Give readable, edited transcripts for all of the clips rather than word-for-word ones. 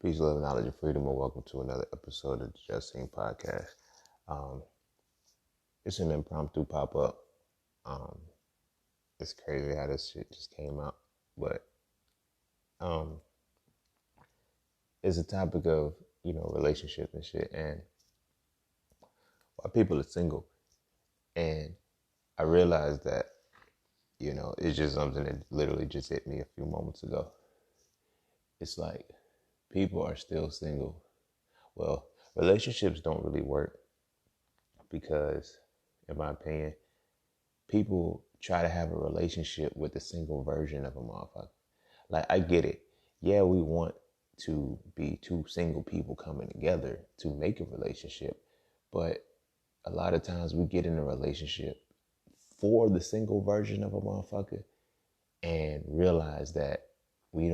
Peace, love, knowledge, and freedom, and welcome to another episode of the Just Seen podcast. It's an impromptu pop-up. It's crazy how this shit just came out, but it's a topic of, relationships and shit, and why people are single. And I realized that, it's just something that literally just hit me a few moments ago. It's like, people are still single. Well, relationships don't really work because, in my opinion, people try to have a relationship with the single version of a motherfucker. Like, I get it. Yeah, we want to be two single people coming together to make a relationship, but a lot of times we get in a relationship for the single version of a motherfucker and realize that we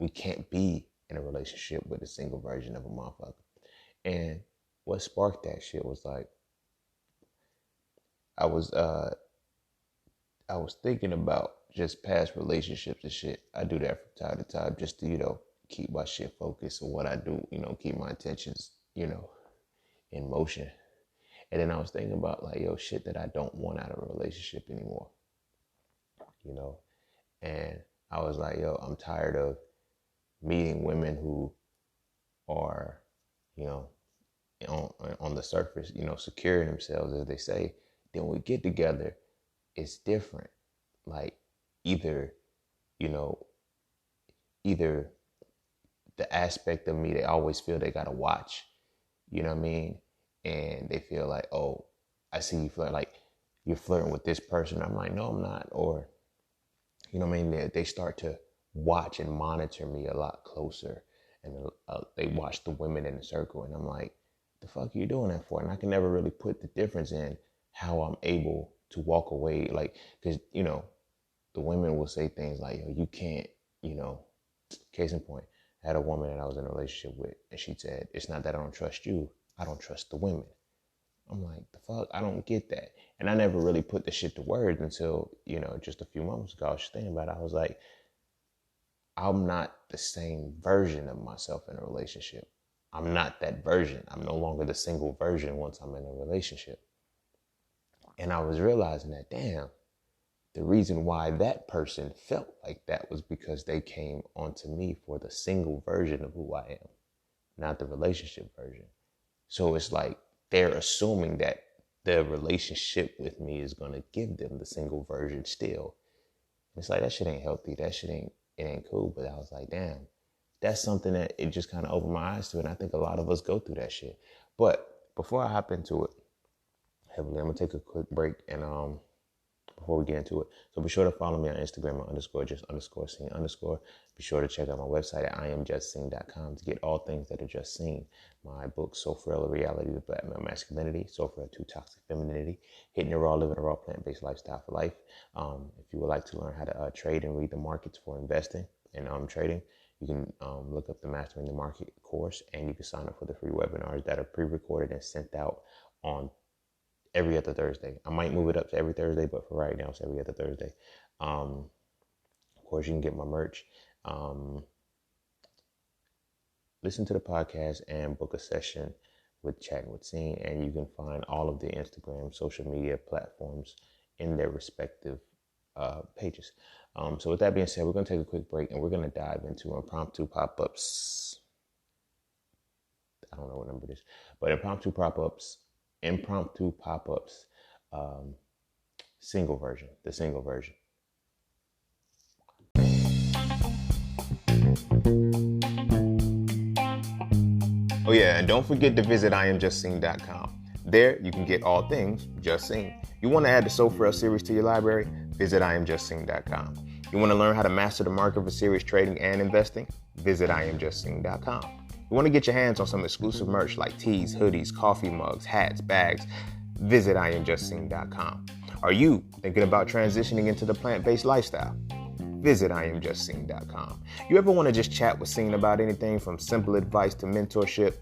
can't be in a relationship with a single version of a motherfucker. And what sparked that shit was like, I was thinking about just past relationships and shit. I do that from time to time just to, keep my shit focused on what I do, keep my intentions, in motion. And then I was thinking about like, shit that I don't want out of a relationship anymore, and I was like, I'm tired of meeting women who are, on the surface, securing themselves, as they say. Then when we get together, it's different. Like either the aspect of me, they always feel they gotta watch, you know what I mean? And they feel like, oh, I see you flirt, like you're flirting with this person. I'm like, no, I'm not. Or, you know what I mean? They start to watch and monitor me a lot closer. And they watch the women in the circle. And I'm like, the fuck are you doing that for? And I can never really put the difference in how I'm able to walk away. Like, because, the women will say things like, you can't, case in point. I had a woman that I was in a relationship with, and she said, it's not that I don't trust you, I don't trust the women. I'm like, the fuck? I don't get that. And I never really put the shit to words until, just a few moments ago, I was thinking about it. I was like, I'm not the same version of myself in a relationship. I'm not that version. I'm no longer the single version once I'm in a relationship. And I was realizing that, damn, the reason why that person felt like that was because they came onto me for the single version of who I am, not the relationship version. So it's like they're assuming that the relationship with me is going to give them the single version still. It's like, that shit ain't healthy. That shit ain't cool. But I was like, damn, that's something that it just kind of opened my eyes to. And I think a lot of us go through that shit. But before I hop into it heavily, I'm going to take a quick break and before we get into it. So be sure to follow me on Instagram at _just_seen_. Be sure to check out my website at imjustseen.com to get all things that are just seen. My book, So Frail a Reality of Black Male Masculinity, So Frail Too Toxic Femininity, Hitting It Raw, Living a Raw Plant-Based Lifestyle for Life. If you would like to learn how to trade and read the markets for investing and trading, you can look up the Mastering the Market course, and you can sign up for the free webinars that are pre-recorded and sent out on every other Thursday. I might move it up to every Thursday, but for right now, it's every other Thursday. Of course, you can get my merch. Listen to the podcast and book a session with Chatting with Seen, and you can find all of the Instagram social media platforms in their respective pages. So with that being said, we're going to take a quick break, and we're going to dive into impromptu pop-ups. I don't know what number it is, but impromptu pop-ups, single version, the single version. Oh yeah, and don't forget to visit imjustseen.com. There you can get all things Just Seen. You want to add the So Frail series to your library? Visit imjustseen.com. You want to learn how to master the market for serious trading and investing? Visit imjustseen.com. You want to get your hands on some exclusive merch like tees, hoodies, coffee mugs, hats, bags? Visit imjustseen.com. Are you thinking about transitioning into the plant-based lifestyle? Visit imjustseen.com. You ever want to just chat with Seen about anything from simple advice to mentorship?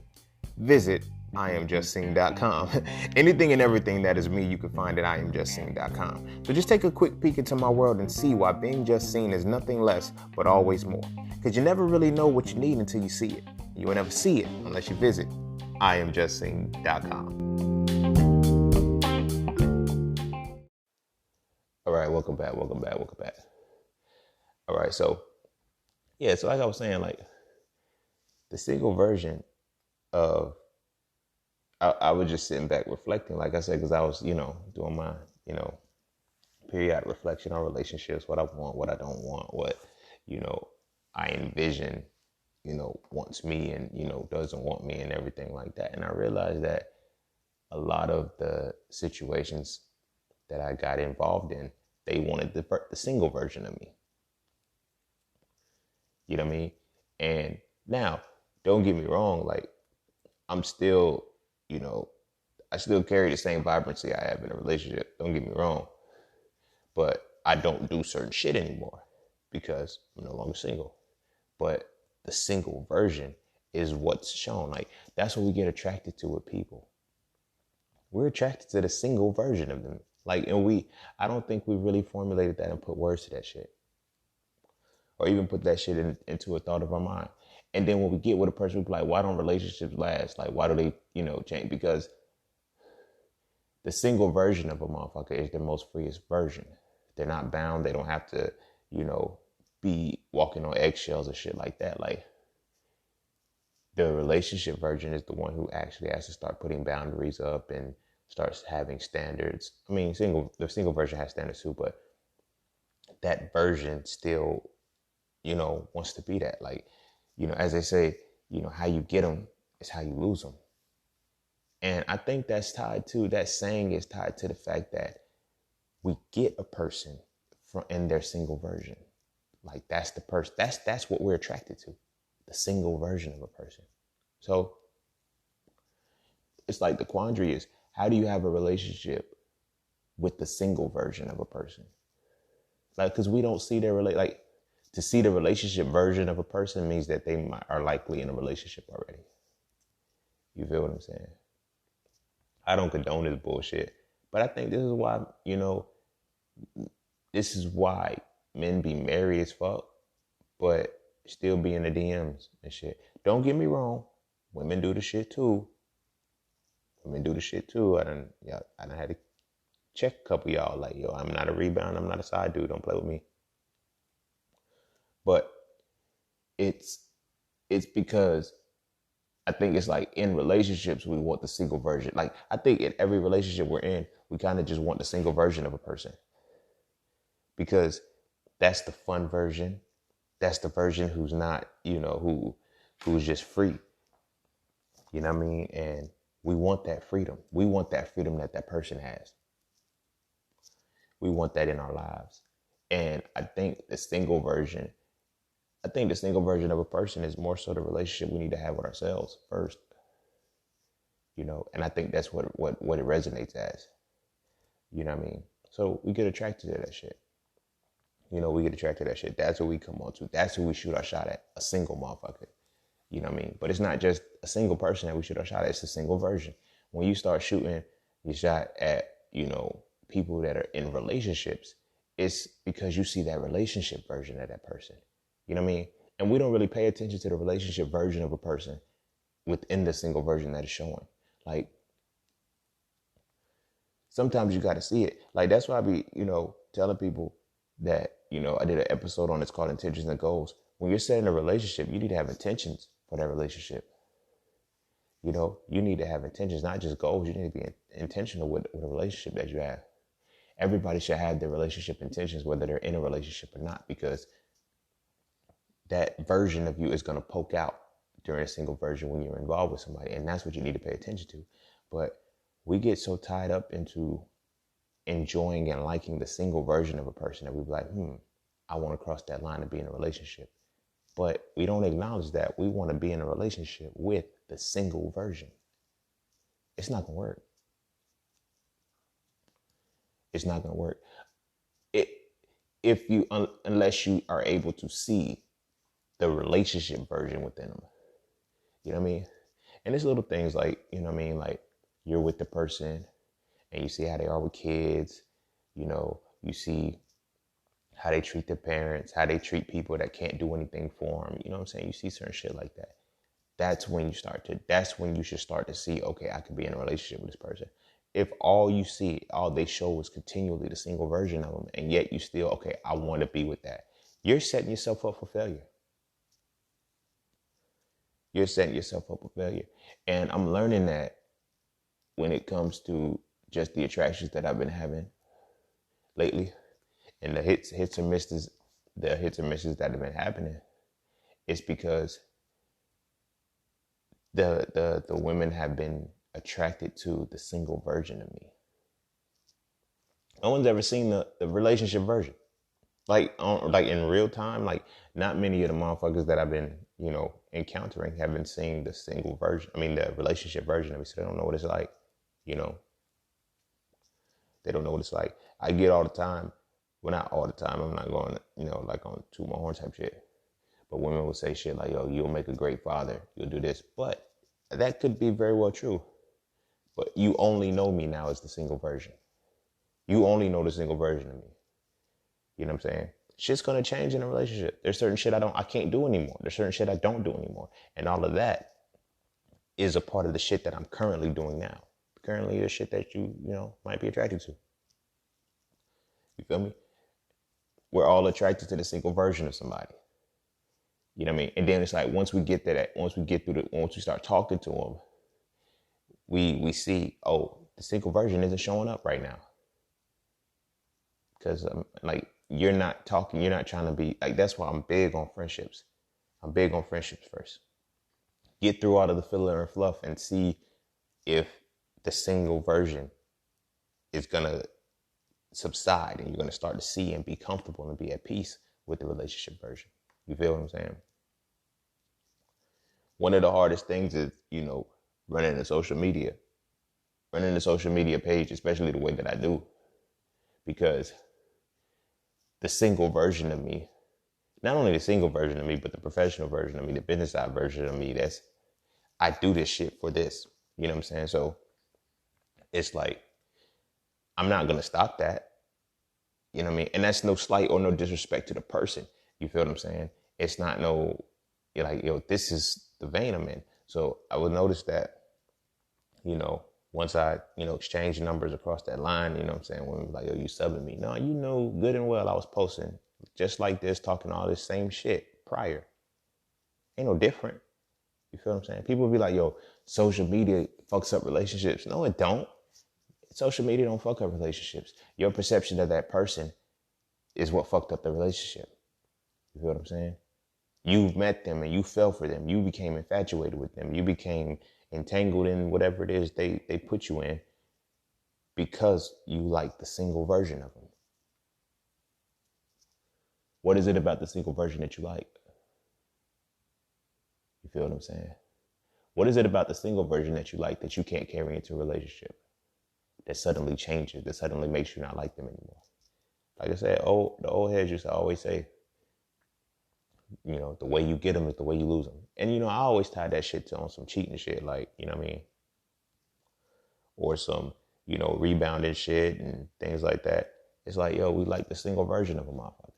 Visit imjustseen.com. Anything and everything that is me, you can find at imjustseen.com. So just take a quick peek into my world and see why being just seen is nothing less but always more. Because you never really know what you need until you see it. You will never see it unless you visit IamJustSing.com. All right, welcome back. All right, so like I was saying, like the single version of, I was just sitting back reflecting, like I said, because I was, doing my, periodic reflection on relationships, what I want, what I don't want, what, I envision, wants me and, doesn't want me and everything like that. And I realized that a lot of the situations that I got involved in, they wanted the single version of me. You know what I mean? And now, don't get me wrong, like, I'm still, I still carry the same vibrancy I have in a relationship. Don't get me wrong. But I don't do certain shit anymore because I'm no longer single. But the single version is what's shown. Like, that's what we get attracted to with people. We're attracted to the single version of them. Like, and I don't think we really formulated that and put words to that shit. Or even put that shit into a thought of our mind. And then when we get with a person, we be like, why don't relationships last? Like, why do they, change? Because the single version of a motherfucker is their most freest version. They're not bound. They don't have to, be walking on eggshells or shit like that. Like, the relationship version is the one who actually has to start putting boundaries up and starts having standards. I mean, the single version has standards too, but that version still, wants to be that. Like, as they say, how you get them is how you lose them. And I think that saying is tied to the fact that we get a person in their single version. Like, that's the person, that's what we're attracted to, the single version of a person. So it's like the quandary is, how do you have a relationship with the single version of a person? Like, because we don't see to see the relationship version of a person means that they are likely in a relationship already. You feel what I'm saying? I don't condone this bullshit, but I think this is why men be married as fuck, but still be in the DMs and shit. Don't get me wrong. Women do the shit too. I done had to check a couple of y'all like, yo, I'm not a rebound. I'm not a side dude. Don't play with me. But it's because I think it's like in relationships, we want the single version. Like, I think in every relationship we're in, we kind of just want the single version of a person. Because that's the fun version. That's the version who's not, who's just free. You know what I mean? And we want that freedom. We want that freedom that person has. We want that in our lives. And I think the single version of a person is more so the relationship we need to have with ourselves first. And I think that's what it resonates as. You know what I mean? So we get attracted to that shit. We get attracted to that shit. That's what we come on to. That's who we shoot our shot at. A single motherfucker. You know what I mean? But it's not just a single person that we shoot our shot at. It's a single version. When you start shooting your shot at, people that are in relationships, it's because you see that relationship version of that person. You know what I mean? And we don't really pay attention to the relationship version of a person within the single version that is showing. Like, sometimes you got to see it. Like, that's why I be, telling people that, I did an episode on it's called Intentions and Goals. When you're setting a relationship, you need to have intentions for that relationship. You need to have intentions, not just goals. You need to be intentional with a relationship that you have. Everybody should have their relationship intentions, whether they're in a relationship or not, because that version of you is going to poke out during a single version when you're involved with somebody. And that's what you need to pay attention to. But we get so tied up into enjoying and liking the single version of a person that we be like, I want to cross that line and be in a relationship. But we don't acknowledge that we want to be in a relationship with the single version. It's not going to work. It's not going to work. Unless you are able to see the relationship version within them. You know what I mean? And it's little things like, like you're with the person and you see how they are with kids. You see how they treat their parents, how they treat people that can't do anything for them. You know what I'm saying? You see certain shit like that. that's when you should start to see, okay, I could be in a relationship with this person. If all you see, all they show is continually the single version of them, and yet you still, okay, I want to be with that, you're setting yourself up for failure. You're setting yourself up for failure. And I'm learning that when it comes to just the attractions that I've been having lately, and the hits and misses that have been happening, it's because the women have been attracted to the single version of me. No one's ever seen the relationship version. Like in real time, like not many of the motherfuckers that I've been, encountering have been seeing the single version. I mean, the relationship version of me. So they don't know what it's like, you know. They don't know what it's like. I get all the time. Well, not all the time. I'm not going, like on toot my horn type shit. But women will say shit like, yo, you'll make a great father. You'll do this. But that could be very well true. But you only know me now as the single version. You only know the single version of me. You know what I'm saying? Shit's gonna change in a relationship. There's certain shit I can't do anymore. There's certain shit I don't do anymore. And all of that is a part of the shit that I'm currently doing now. Currently the shit that you might be attracted to. You feel me? We're all attracted to the single version of somebody. You know what I mean? And then it's like once we start talking to them, we see, oh, the single version isn't showing up right now. Because you're not trying to be like, that's why I'm big on friendships. I'm big on friendships first. Get through all of the filler and fluff and see if the single version is going to subside and you're going to start to see and be comfortable and be at peace with the relationship version. You feel what I'm saying? One of the hardest things is, running a social media page, especially the way that I do, because the single version of me, not only the single version of me, but the professional version of me, the business side version of me, I do this shit for this. You know what I'm saying? So it's like, I'm not going to stop that. You know what I mean? And that's no slight or no disrespect to the person. You feel what I'm saying? It's not you're like, this is the vein I'm in. So I would notice that, once I, exchange numbers across that line, you know what I'm saying? Women be like, yo, you subbing me. No, you know good and well I was posting just like this, talking all this same shit prior. Ain't no different. You feel what I'm saying? People be like, yo, social media fucks up relationships. No, it don't. Social media don't fuck up relationships. Your perception of that person is what fucked up the relationship. You feel what I'm saying? You've met them and you fell for them. You became infatuated with them. You became entangled in whatever it is they put you in because you like the single version of them. What is it about the single version that you like? You feel what I'm saying? What is it about the single version that you like that you can't carry into a relationship? That suddenly changes, that suddenly makes you not like them anymore. Like I said, the old heads used to always say, the way you get them is the way you lose them. And, I always tied that shit on some cheating shit, like, you know what I mean? Or some, rebounding shit and things like that. It's like, yo, we like the single version of a motherfucker.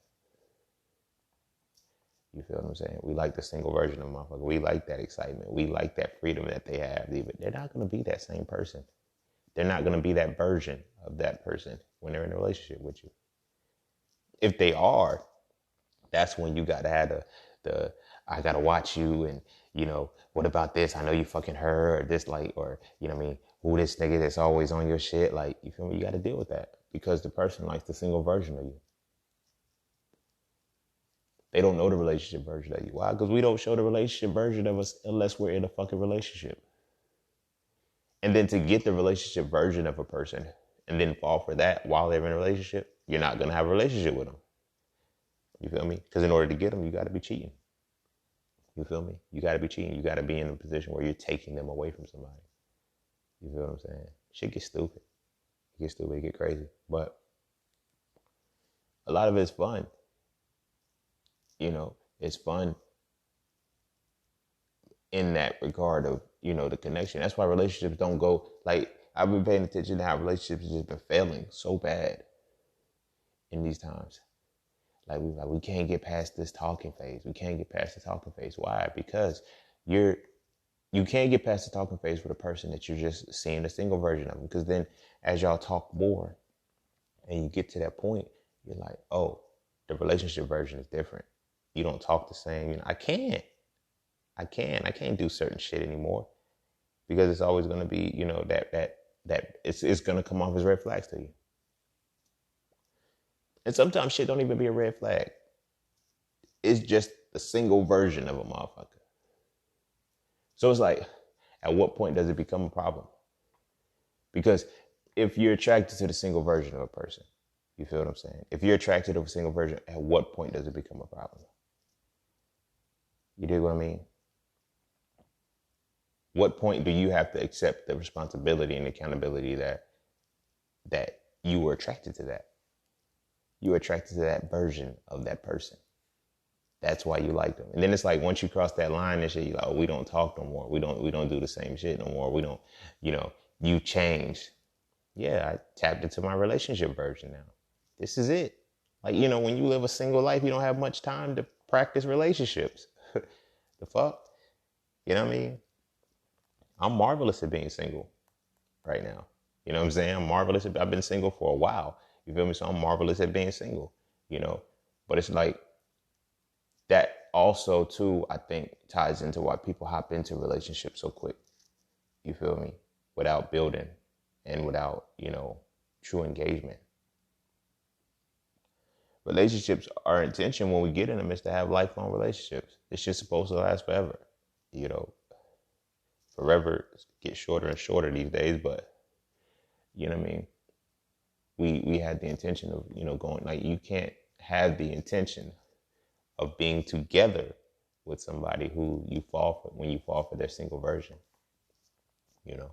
You feel what I'm saying? We like the single version of a motherfucker. We like that excitement. We like that freedom that they have. They're not going to be that same person. They're not going to be that version of that person when they're in a relationship with you. If they are, that's when you got to have the I got to watch you and, what about this? I know you fucking her or this, or, you know what I mean? Who this nigga that's always on your shit? Like, you feel me? You got to deal with that because the person likes the single version of you. They don't know the relationship version of you. Why? Because we don't show the relationship version of us unless we're in a fucking relationship. And then to get the relationship version of a person and then fall for that while they're in a relationship, you're not going to have a relationship with them. You feel me? Because in order to get them, you got to be cheating. You feel me? You got to be cheating. You got to be in a position where you're taking them away from somebody. You feel what I'm saying? Shit gets stupid. It gets stupid. It get crazy. But a lot of it's fun. It's fun in that regard of, the connection. That's why relationships don't go, like, I've been paying attention to how relationships have just been failing so bad in these times. Like, we can't get past this talking phase. We can't get past the talking phase. Why? Because you're you can't get past the talking phase with a person that you're just seeing a single version of them. Because then as y'all talk more and you get to that point, you're like, oh, the relationship version is different. You don't talk the same. You know, I can't do certain shit anymore because it's always going to be, you know, that it's going to come off as red flags to you. And sometimes shit don't even be a red flag. It's just a single version of a motherfucker. So it's like, at what point does it become a problem? Because if you're attracted to the single version of a person, you feel what I'm saying? If you're attracted to a single version, at what point does it become a problem? You dig what I mean? What point do you have to accept the responsibility and accountability that you were attracted to that? You were attracted to that version of that person. That's why you like them. And then it's like, once you cross that line and shit, you're like, oh, we don't talk no more. We don't do the same shit no more. We don't, you know, you changed. Yeah, I tapped into my relationship version now. This is it. Like, you know, when you live a single life, you don't have much time to practice relationships. The fuck? You know what I mean? I'm marvelous at being single right now. You know what I'm saying? I'm marvelous. I've been single for a while. You feel me? So I'm marvelous at being single, you know? But it's like, that also, too, I think ties into why people hop into relationships so quick. You feel me? Without building and without, you know, true engagement. Relationships, our intention when we get in them is to have lifelong relationships. It's just supposed to last forever. You know, forever gets shorter and shorter these days, but you know what I mean? We had the intention of, you know, going, like, you can't have the intention of being together with somebody who you fall for when you fall for their single version, you know?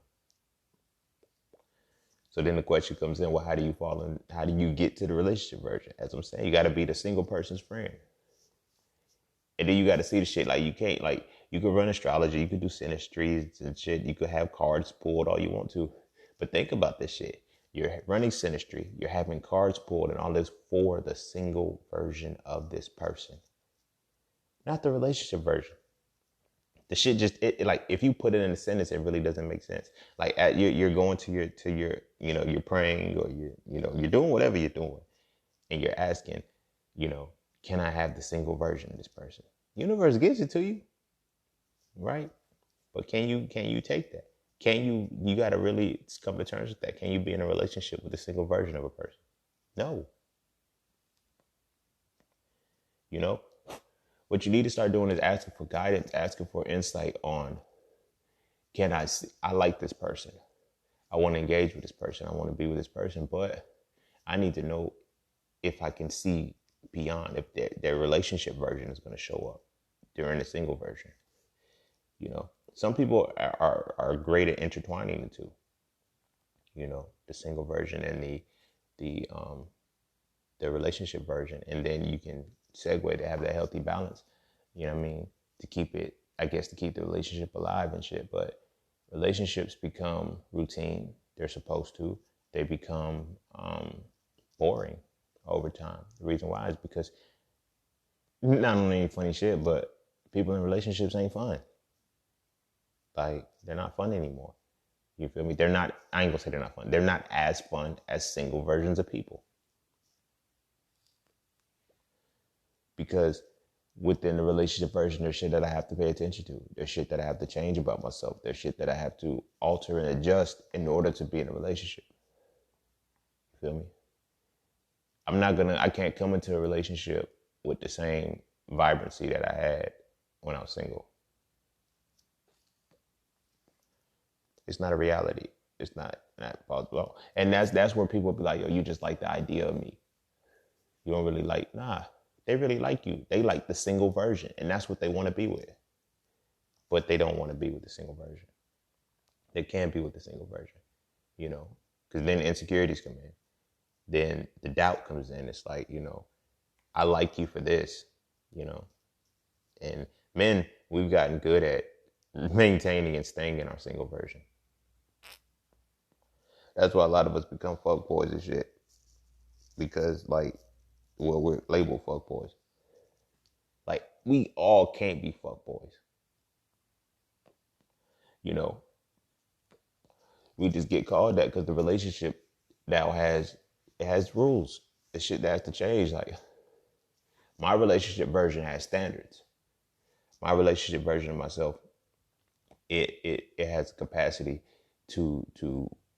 So then the question comes in, well, how do you fall in? How do you get to the relationship version? As I'm saying, you got to be the single person's friend. And then you got to see the shit. Like, you can't, like, you could run astrology, you could do synastries and shit. You could have cards pulled all you want to. But think about this shit. You're running synastry, you're having cards pulled and all this for the single version of this person. Not the relationship version. The shit just, it like, if you put it in a sentence, it really doesn't make sense. Like, you're going to your, you know, you're praying or you're doing whatever you're doing. And you're asking, you know, can I have the single version of this person? Universe gives it to you, right? But can you take that? You got to really come to terms with that. Can you be in a relationship with a single version of a person? No. You know, what you need to start doing is asking for guidance, asking for insight on, I like this person. I want to engage with this person. I want to be with this person, but I need to know if I can see beyond, if their relationship version is going to show up during the single version. You know, some people are great at intertwining the two, you know, the single version and the relationship version. And then you can segue to have that healthy balance, you know what I mean? To keep it, I guess, to keep the relationship alive and shit. But relationships become routine. They're supposed to. They become boring over time. The reason why is because, not only any funny shit, but people in relationships ain't fun. Like, they're not fun anymore. You feel me? I ain't gonna say they're not fun. They're not as fun as single versions of people. Because within the relationship version, there's shit that I have to pay attention to. There's shit that I have to change about myself. There's shit that I have to alter and adjust in order to be in a relationship. You feel me? I can't come into a relationship with the same vibrancy that I had when I was single. It's not a reality. It's not possible. And that's where people be like, yo, you just like the idea of me. You don't really like, nah, they really like you. They like the single version. And that's what they want to be with. But they don't want to be with the single version. They can't be with the single version, you know, because then insecurities come in. Then the doubt comes in. It's like, you know, I like you for this, you know. And men, we've gotten good at maintaining and staying in our single version. That's why a lot of us become fuckboys and shit. Because, like, well, we're labeled fuckboys. Like, we all can't be fuckboys. you know, we just get called that because the relationship now has rules. The shit that has to change. Like my relationship version has standards. My relationship version of myself, it has a capacity to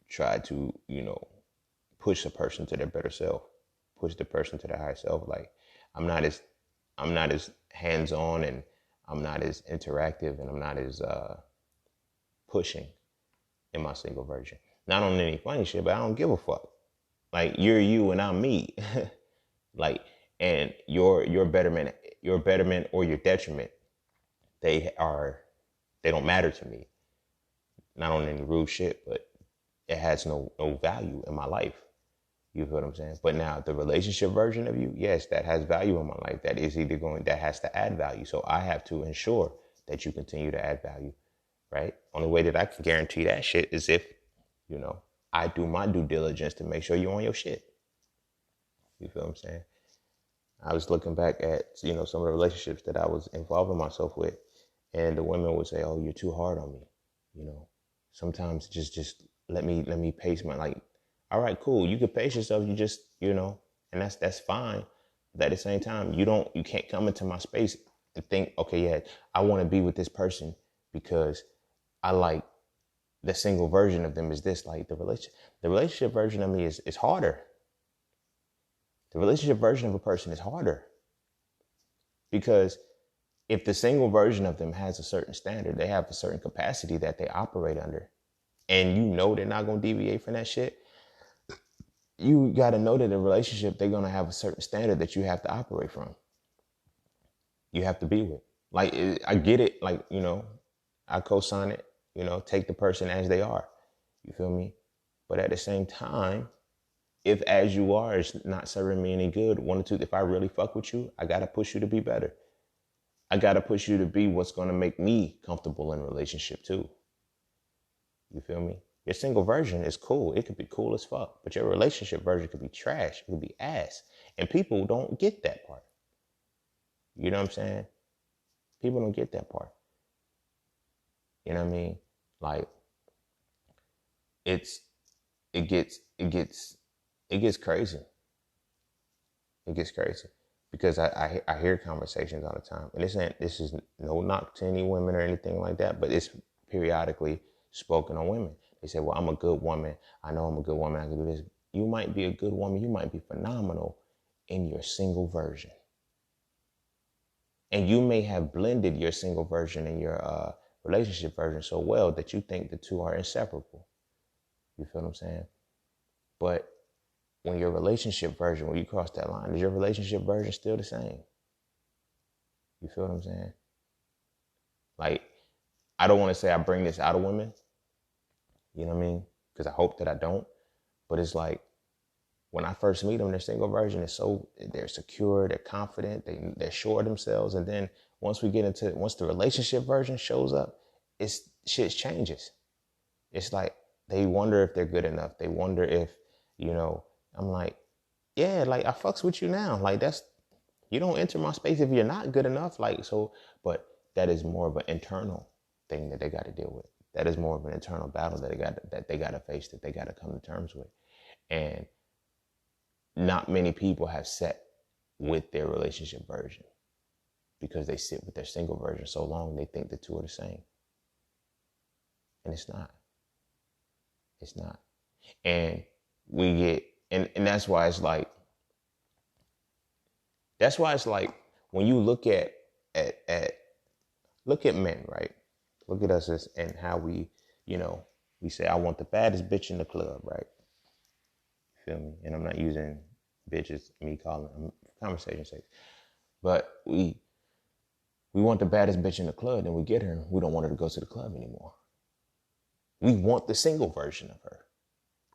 try to, push a person to their better self, push the person to their higher self. Like I'm not as I'm not as hands on, and I'm not as interactive, and I'm not as pushing in my single version. Not on any funny shit, but I don't give a fuck. Like you're you and I'm me. Like, and your betterment or your detriment, they don't matter to me. Not on any rude shit, but it has no value in my life. You feel what I'm saying? But now the relationship version of you, yes, that has value in my life. That has to add value. So I have to ensure that you continue to add value, right? Only way that I can guarantee that shit is if, I do my due diligence to make sure you're on your shit. You feel what I'm saying? I was looking back at, some of the relationships that I was involving myself with, and the women would say, "Oh, you're too hard on me." Sometimes just let me pace my, like, all right, cool. You can pace yourself. You just, and that's fine. But at the same time, you can't come into my space and think, okay, yeah, I want to be with this person because I like the single version of them is this. Like the relationship version of me is harder. The relationship version of a person is harder because if the single version of them has a certain standard, they have a certain capacity that they operate under, and they're not going to deviate from that shit, you got to know that in a relationship, they're going to have a certain standard that you have to operate from. You have to be with. Like, I get it. Like, I co-sign it, take the person as they are. You feel me? But at the same time, if as you are is not serving me any good, one or two, if I really fuck with you, I got to push you to be better. I got to push you to be what's going to make me comfortable in a relationship too. You feel me? Your single version is cool. It could be cool as fuck. But your relationship version could be trash. It could be ass. And people don't get that part. You know what I'm saying? People don't get that part. You know what I mean? Like, it gets crazy. It gets crazy. Because I hear conversations all the time. And this is no knock to any women or anything like that, but it's periodically spoken on women. They say, well, I'm a good woman. I know I'm a good woman. I can do this. You might be a good woman. You might be phenomenal in your single version. And you may have blended your single version and your relationship version so well that you think the two are inseparable. You feel what I'm saying? But when your relationship version, when you cross that line, is your relationship version still the same? You feel what I'm saying? Like, I don't want to say I bring this out of women. You know what I mean? Because I hope that I don't. But it's like, when I first meet them, their single version is they're secure, they're confident, they're sure of themselves. And then once the relationship version shows up, shit changes. It's like, they wonder if they're good enough. They wonder if, I'm like, yeah, like I fucks with you now. Like you don't enter my space if you're not good enough. Like, so, but that is more of an internal thing that they got to deal with. That is more of an internal battle that they got to face, that they got to come to terms with. And not many people have sat with their relationship version because they sit with their single version so long they think the two are the same. And it's not. It's not. And we get, and that's why it's like when you look at men, right? Look at us and how we say, I want the baddest bitch in the club, right? Feel me? And I'm not using bitches, me calling them conversation sake. But we want the baddest bitch in the club, and we get her, and we don't want her to go to the club anymore. We want the single version of her.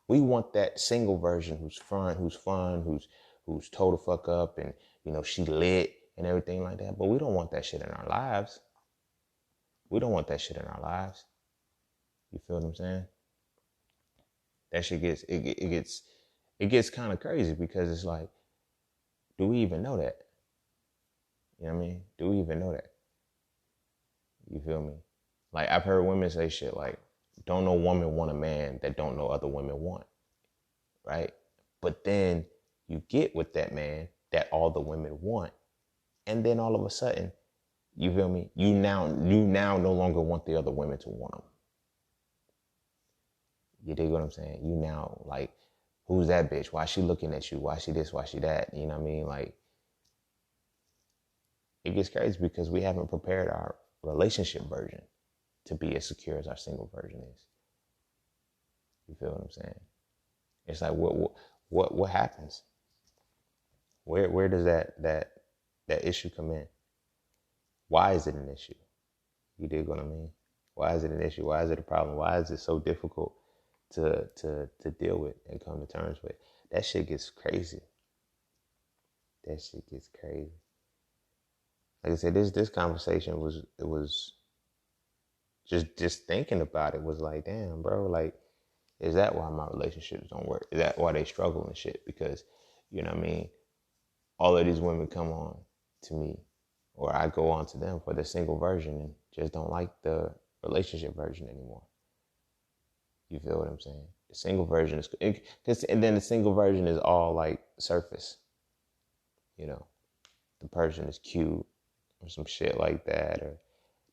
We want that single version who's fun, who's toe the fuck up, and she lit and everything like that. But we don't want that shit in our lives. We don't want that shit in our lives. You feel what I'm saying? That shit gets kind of crazy because it's like, do we even know that? You know what I mean? Do we even know that? You feel me? Like, I've heard women say shit like, don't no woman want a man that don't know other women want, right? But then you get with that man that all the women want, and then all of a sudden, you feel me? You now no longer want the other women to want them. You dig what I'm saying? You now like, who's that bitch? Why she looking at you? Why she this? Why she that? You know what I mean? Like, it gets crazy because we haven't prepared our relationship version to be as secure as our single version is. You feel what I'm saying? It's like, what happens? Where does that issue come in? Why is it an issue? You dig what I mean? Why is it an issue? Why is it a problem? Why is it so difficult to deal with and come to terms with? That shit gets crazy. That shit gets crazy. Like I said, this conversation was just thinking about it was like, damn, bro, like, is that why my relationships don't work? Is that why they struggle and shit? Because, you know what I mean? All of these women come on to me, or I go on to them for the single version and just don't like the relationship version anymore. You feel what I'm saying? The single version is, and then the single version is all like surface. You know, the person is cute or some shit like that, or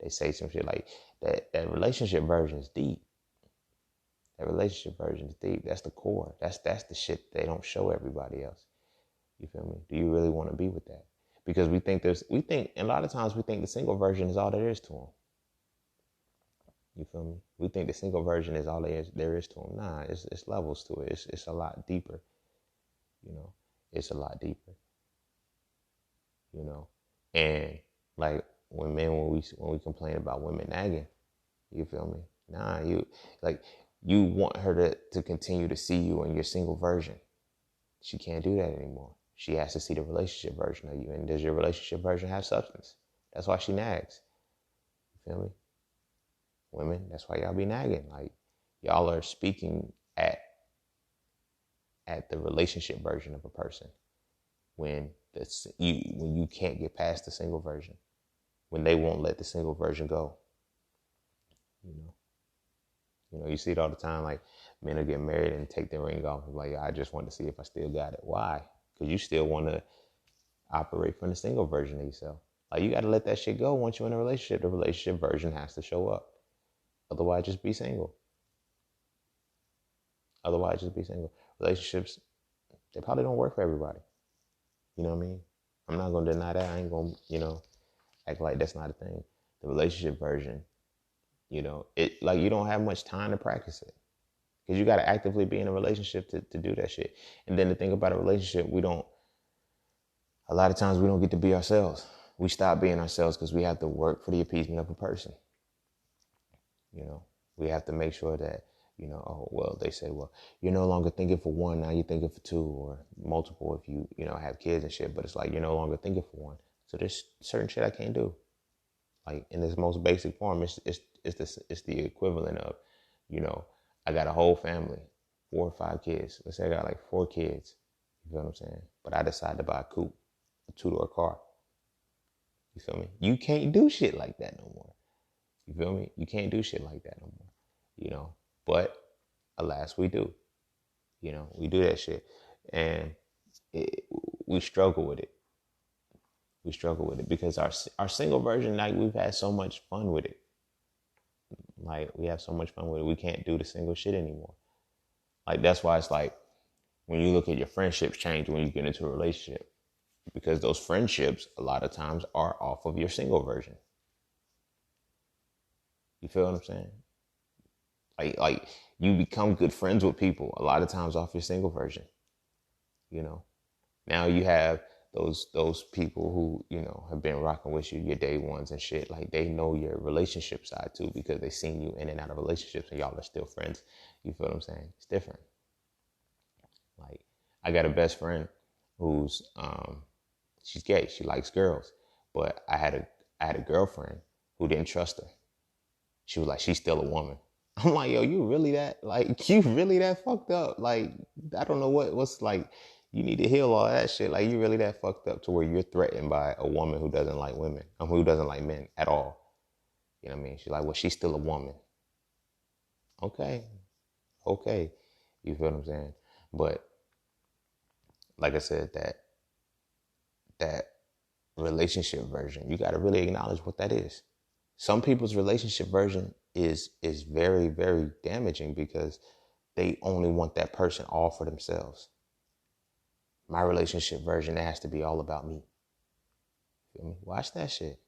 they say some shit like that. That relationship version is deep. That relationship version is deep. That's the core. That's the shit they don't show everybody else. You feel me? Do you really want to be with that? Because we think a lot of times we think the single version is all there is to them. You feel me? We think the single version is all there is to them. Nah, it's levels to it. It's a lot deeper. You know, it's a lot deeper. You know, and like when we complain about women nagging, you feel me? Nah, you want her to continue to see you in your single version. She can't do that anymore. She has to see the relationship version of you. And does your relationship version have substance? That's why she nags. You feel me? Women, that's why y'all be nagging. Like, y'all are speaking at the relationship version of a person when you can't get past the single version, when they won't let the single version go. You know, you see it all the time. Like, men will get married and take their ring off. Like, I just want to see if I still got it. Why? Because you still want to operate from the single version of yourself. Like, you got to let that shit go. Once you're in a relationship, the relationship version has to show up. Otherwise, just be single. Relationships, they probably don't work for everybody. You know what I mean? I'm not going to deny that. I ain't going to, act like that's not a thing. The relationship version, it like you don't have much time to practice it. Because you got to actively be in a relationship to do that shit. And then the thing about a relationship, a lot of times we don't get to be ourselves. We stop being ourselves because we have to work for the appeasement of a person. We have to make sure that, they say, well, you're no longer thinking for one, now you're thinking for two or multiple if you, have kids and shit. But it's like, you're no longer thinking for one. So there's certain shit I can't do. Like, in this most basic form, it's the equivalent of, I got a whole family, 4 or 5 kids. Let's say I got like 4 kids. You feel what I'm saying? But I decided to buy a coupe, a 2-door car. You feel me? You can't do shit like that no more. You feel me? You can't do shit like that no more. But alas, we do. We do that shit. And we struggle with it. We struggle with it because our single version, like, we've had so much fun with it. Like, we have so much fun with it. We can't do the single shit anymore. Like, that's why it's like, when you look at your friendships change when you get into a relationship. Because those friendships, a lot of times, are off of your single version. You feel what I'm saying? Like you become good friends with people a lot of times off your single version. Now you have those people who, have been rocking with you, your day ones and shit. Like, they know your relationship side too because they seen you in and out of relationships and y'all are still friends. You feel what I'm saying? It's different. Like, I got a best friend who's she's gay. She likes girls. But I had a girlfriend who didn't trust her. She was like, she's still a woman. I'm like, yo, you really that fucked up? Like, I don't know what's like, you need to heal all that shit. Like, you really that fucked up to where you're threatened by a woman who doesn't like women, who doesn't like men at all. You know what I mean? She's like, well, she's still a woman. Okay. Okay. You feel what I'm saying? But like I said, that relationship version, you got to really acknowledge what that is. Some people's relationship version is very, very damaging because they only want that person all for themselves. My relationship version, it has to be all about me. Feel me? Watch that shit.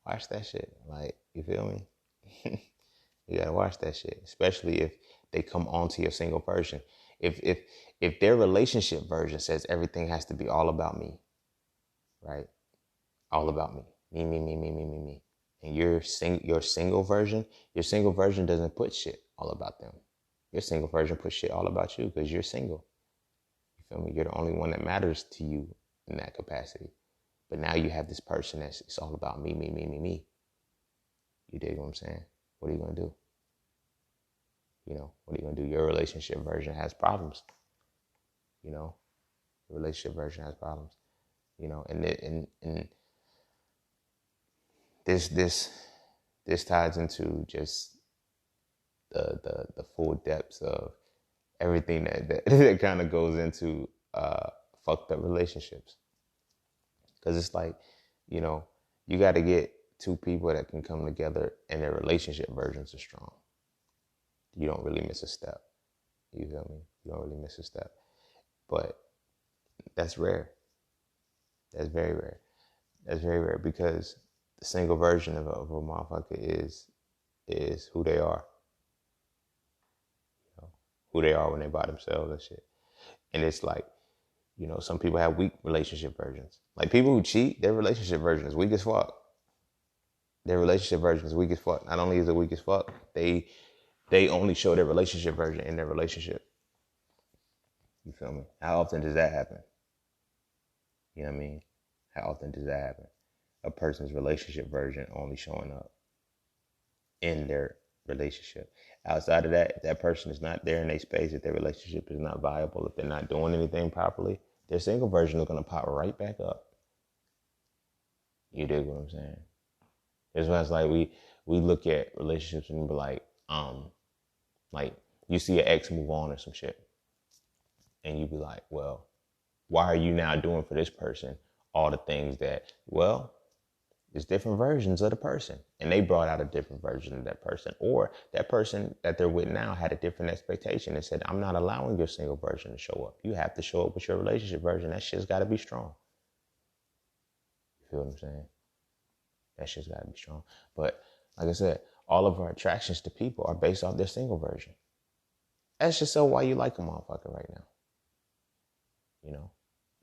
Watch that shit. Like, you feel me? You gotta watch that shit, especially if they come onto your single version. If their relationship version says everything has to be all about me, right? All about me, me. And your single version doesn't put shit all about them. Your single version puts shit all about you because you're single. You feel me? You're the only one that matters to you in that capacity. But now you have this person that's it's all about me. You dig what I'm saying? What are you gonna do? You know, what are you gonna do? Your relationship version has problems. You know, the relationship version has problems. You know, and this ties into just the full depths of everything that kind of goes into fucked up relationships. Because it's like, you know, you got to get two people that can come together and their relationship versions are strong. You don't really miss a step. You feel me? You don't really miss a step. But that's rare. That's very rare. That's very rare because the single version of a motherfucker is who they are. You know, who they are when they by themselves and shit. And it's like, you know, some people have weak relationship versions. Like people who cheat, their relationship version is weak as fuck. Their relationship version is weak as fuck. Not only is it weak as fuck, they only show their relationship version in their relationship. You feel me? How often does that happen? You know what I mean? How often does that happen? A person's relationship version only showing up in their relationship. Outside of that, if that person is not there in their space, if their relationship is not viable, if they're not doing anything properly, their single version is going to pop right back up. You dig what I'm saying? It's why it's like we look at relationships and be like you see an ex move on or some shit. And you be like, well, why are you now doing for this person all the things that, well, there's different versions of the person. And they brought out a different version of that person. Or that person that they're with now had a different expectation and said, I'm not allowing your single version to show up. You have to show up with your relationship version. That shit's got to be strong. You feel what I'm saying? That shit's got to be strong. But like I said, all of our attractions to people are based off their single version. That's just so why you like a motherfucker right now. You know?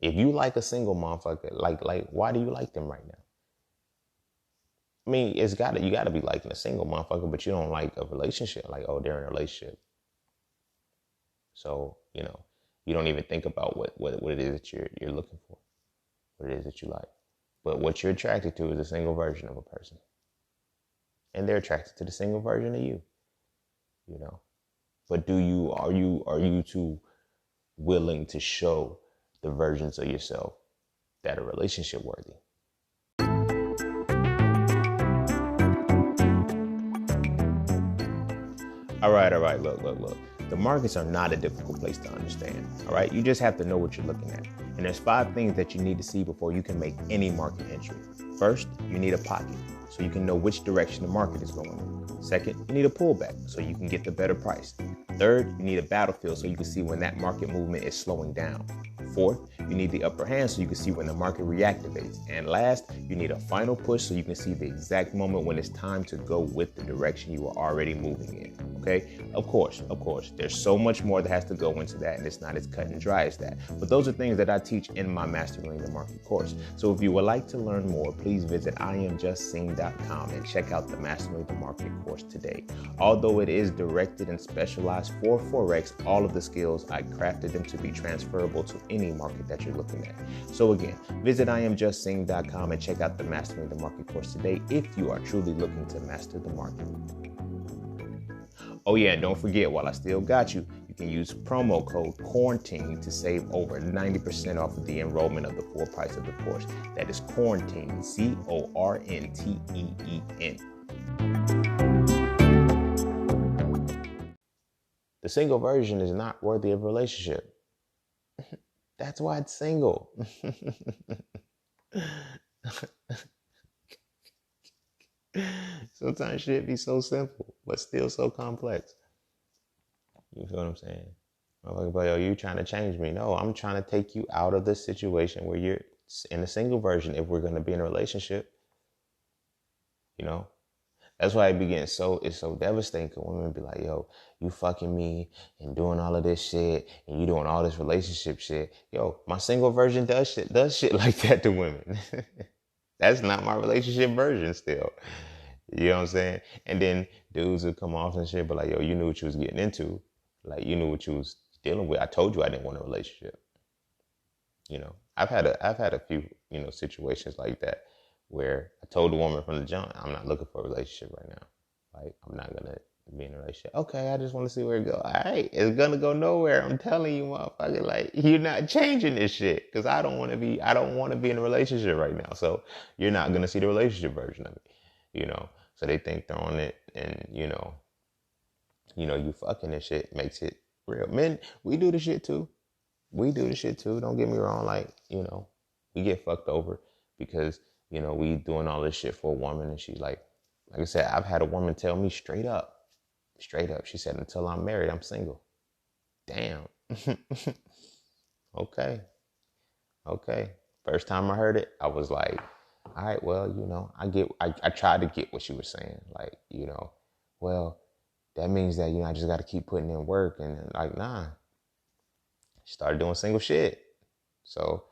If you like a single motherfucker, like why do you like them right now? I mean, you gotta be liking a single motherfucker, but you don't like a relationship. Like, oh, they're in a relationship. So, you know, you don't even think about what it is that you're looking for, what it is that you like. But what you're attracted to is a single version of a person. And they're attracted to the single version of you. You know. But are you too willing to show the versions of yourself that are relationship worthy? All right. Look. The markets are not a difficult place to understand. All right. You just have to know what you're looking at. And there's 5 things that you need to see before you can make any market entry. First, you need a pocket so you can know which direction the market is going in. Second, you need a pullback so you can get the better price. Third, you need a battlefield so you can see when that market movement is slowing down. Fourth, you need the upper hand so you can see when the market reactivates. And last, you need a final push so you can see the exact moment when it's time to go with the direction you are already moving in. Okay? Of course, there's so much more that has to go into that, and it's not as cut and dry as that. But those are things that I teach in my Mastering the Market course. So if you would like to learn more, please visit IamJustSing.com and check out the Mastering the Market course today. Although it is directed and specialized for Forex, all of the skills, I crafted them to be transferable to any market that you're looking at. So again, visit IamJustSing.com and check out the Mastering the Market course today if you are truly looking to master the market. Oh yeah, and don't forget, while I still got you, you can use promo code QUARANTINE to save over 90% off of the enrollment of the full price of the course. That is QUARANTINE, CORNTEEN. The single version is not worthy of a relationship. That's why it's single. Sometimes shit be so simple, but still so complex. You feel what I'm saying? I'm like, but yo, you trying to change me? No, I'm trying to take you out of this situation where you're in a single version. If we're gonna be in a relationship, you know, that's why it begins. It's so devastating. Cause women be like, yo, you fucking me and doing all of this shit, and you doing all this relationship shit. Yo, my single version does shit like that to women. That's not my relationship version still. You know what I'm saying? And then dudes would come off and shit, but like, yo, you knew what you was getting into. Like, you knew what you was dealing with. I told you I didn't want a relationship. You know, I've had a few, you know, situations like that where I told the woman from the jump, I'm not looking for a relationship right now. Like, I'm not gonna be in a relationship. Okay, I just want to see where it goes. All right, it's gonna go nowhere. I'm telling you, motherfucker. Like, you're not changing this shit because I don't want to be in a relationship right now. So you're not gonna see the relationship version of it. You know, so they think throwing it and you fucking and shit makes it real. Men, we do the shit too. We do the shit too. Don't get me wrong. Like, we get fucked over because, we doing all this shit for a woman. And she's like I said, I've had a woman tell me straight up. She said, until I'm married, I'm single. Damn. Okay. First time I heard it, I was like, all right, well, I tried to get what she was saying. Like, well, that means that, I just got to keep putting in work. And like, nah. Started doing single shit. So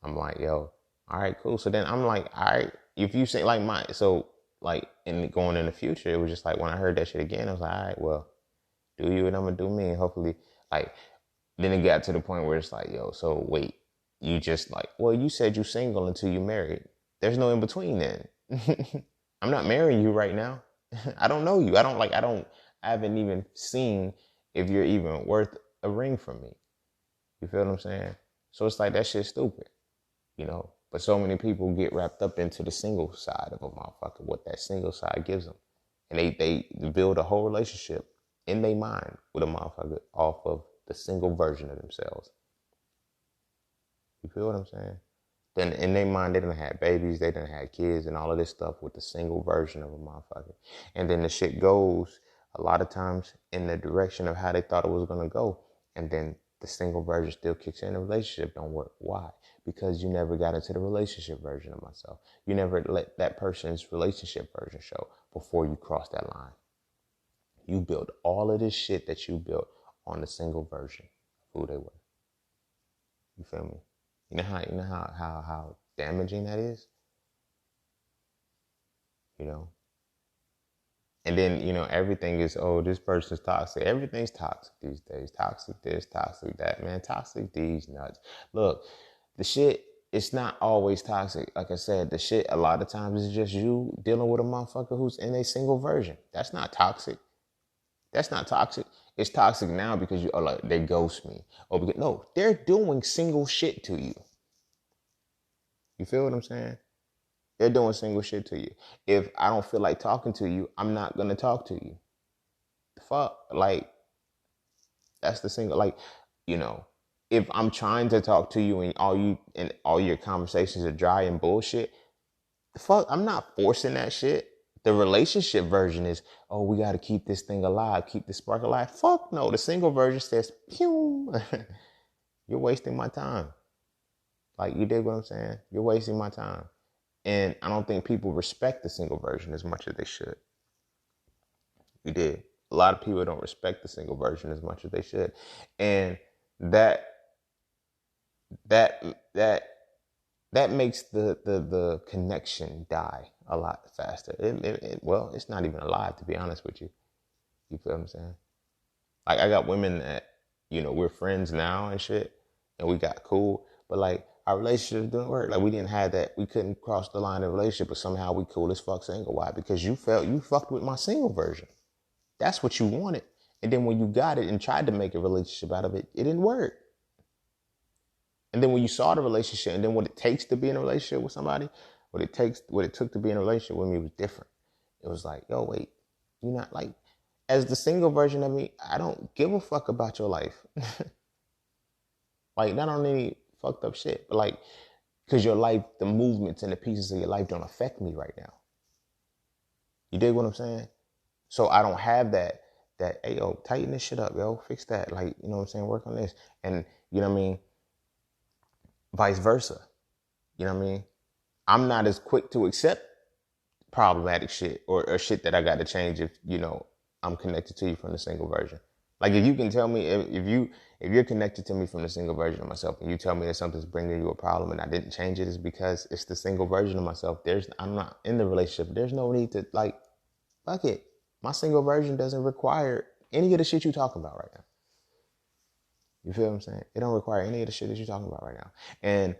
I'm like, yo, all right, cool. So then I'm like, all right, if you say in going in the future, it was just like when I heard that shit again, I was like, all right, well, do you and I'm gonna do me. And hopefully, like, then it got to the point where it's like, yo, so wait, you just like, well, you said you single until you married. There's no in between then. I'm not marrying you right now. I don't know you. I haven't even seen if you're even worth a ring from me. You feel what I'm saying? So it's like, that shit's stupid, But so many people get wrapped up into the single side of a motherfucker, what that single side gives them. And they build a whole relationship in their mind with a motherfucker off of the single version of themselves. You feel what I'm saying? Then in their mind, they done had babies, they done had kids and all of this stuff with the single version of a motherfucker. And then the shit goes a lot of times in the direction of how they thought it was going to go. And then the single version still kicks in, the relationship don't work. Why? Because you never got into the relationship version of myself. You never let that person's relationship version show before you cross that line. You built all of this shit that you built on the single version of who they were. You feel me? You know how damaging that is? And then, everything is, oh, this person's toxic. Everything's toxic these days. Toxic this, toxic that, man. Toxic these nuts. Look, the shit, it's not always toxic. Like I said, the shit a lot of times is just you dealing with a motherfucker who's in a single version. That's not toxic. It's toxic now because they ghost me. No, they're doing single shit to you. You feel what I'm saying? They're doing single shit to you. If I don't feel like talking to you, I'm not going to talk to you. The fuck? Like, that's the single, like, if I'm trying to talk to you and all your conversations are dry and bullshit, the fuck, I'm not forcing that shit. The relationship version is, oh, we got to keep this thing alive, keep the spark alive. Fuck no. The single version says, pew, you're wasting my time. Like, you dig what I'm saying? You're wasting my time. And I don't think people respect the single version as much as they should. You did. A lot of people don't respect the single version as much as they should. And that makes the connection die a lot faster. It's not even alive, to be honest with you. You feel what I'm saying? Like, I got women that, we're friends now and shit, and we got cool, but like, our relationship didn't work. Like, we didn't have that. We couldn't cross the line of relationship, but somehow we cool as fuck single. Why? Because you felt you fucked with my single version. That's what you wanted. And then when you got it and tried to make a relationship out of it, it didn't work. And then when you saw the relationship and then what it takes to be in a relationship with somebody, what it took to be in a relationship with me was different. it was like, yo, wait, you not like, as the single version of me, I don't give a fuck about your life. Like, not on any fucked up shit, but like, because your life, the movements and the pieces of your life don't affect me right now. You dig what I'm saying? So I don't have that, hey, yo, tighten this shit up, yo, fix that. Like, you know what I'm saying? Work on this. And, you know what I mean? Vice versa. You know what I mean? I'm not as quick to accept problematic shit or shit that I got to change if, you know, I'm connected to you from the single version. Like, if you can tell me, if you're connected to me from the single version of myself and you tell me that something's bringing you a problem and I didn't change it, is because it's the single version of myself. I'm not in the relationship. There's no need to, like, fuck it. My single version doesn't require any of the shit you talking about right now. You feel what I'm saying? It don't require any of the shit that you're talking about right now. And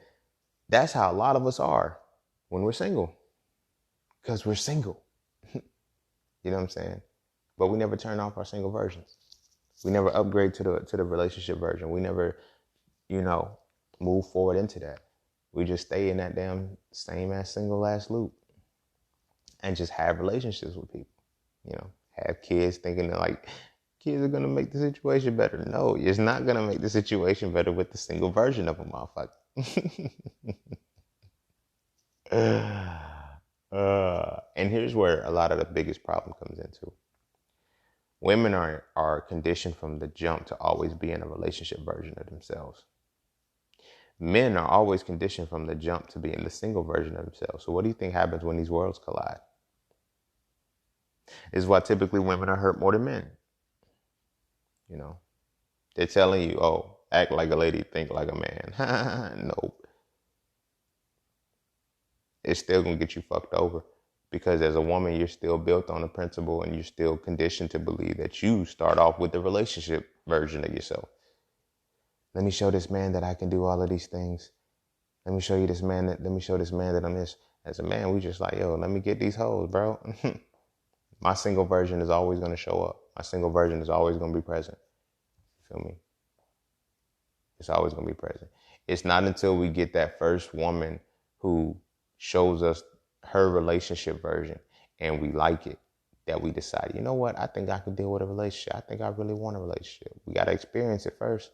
that's how a lot of us are when we're single. Because we're single. You know what I'm saying? But we never turn off our single versions. We never upgrade to the relationship version. We never, you know, move forward into that. We just stay in that damn same ass single ass loop and just have relationships with people. You know, have kids thinking that, like, kids are gonna make the situation better. No, it's not gonna make the situation better with the single version of a motherfucker. And here's where a lot of the biggest problem comes into. Women are conditioned from the jump to always be in a relationship version of themselves. Men are always conditioned from the jump to be in the single version of themselves. So what do you think happens when these worlds collide? This is why typically women are hurt more than men. You know, they're telling you, oh, act like a lady, think like a man. Nope. It's still going to get you fucked over. Because as a woman, you're still built on a principle and you're still conditioned to believe that you start off with the relationship version of yourself. Let me show this man that I can do all of these things. Let me show this man that I'm this. As a man, we just like, yo, let me get these hoes, bro. My single version is always going to show up. My single version is always going to be present. You feel me? It's always going to be present. It's not until we get that first woman who shows us her relationship version and we like it that we decide, you know what, I think I can deal with a relationship. I think I really want a relationship. We got to experience it first.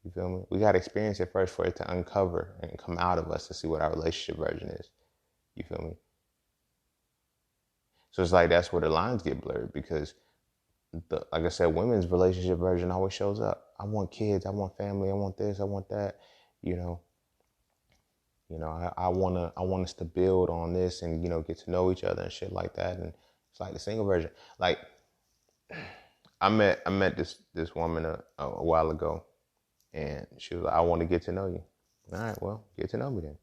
You feel me? We got to experience it first for it to uncover and come out of us to see what our relationship version is. You feel me? So it's like, that's where the lines get blurred, because like I said, women's relationship version always shows up. I want kids, I want family, I want this, I want that, you know. I want us to build on this and, you know, get to know each other and shit like that. And it's like the single version. Like, I met this woman a while ago, and she was like, I want to get to know you. All right, well, get to know me then.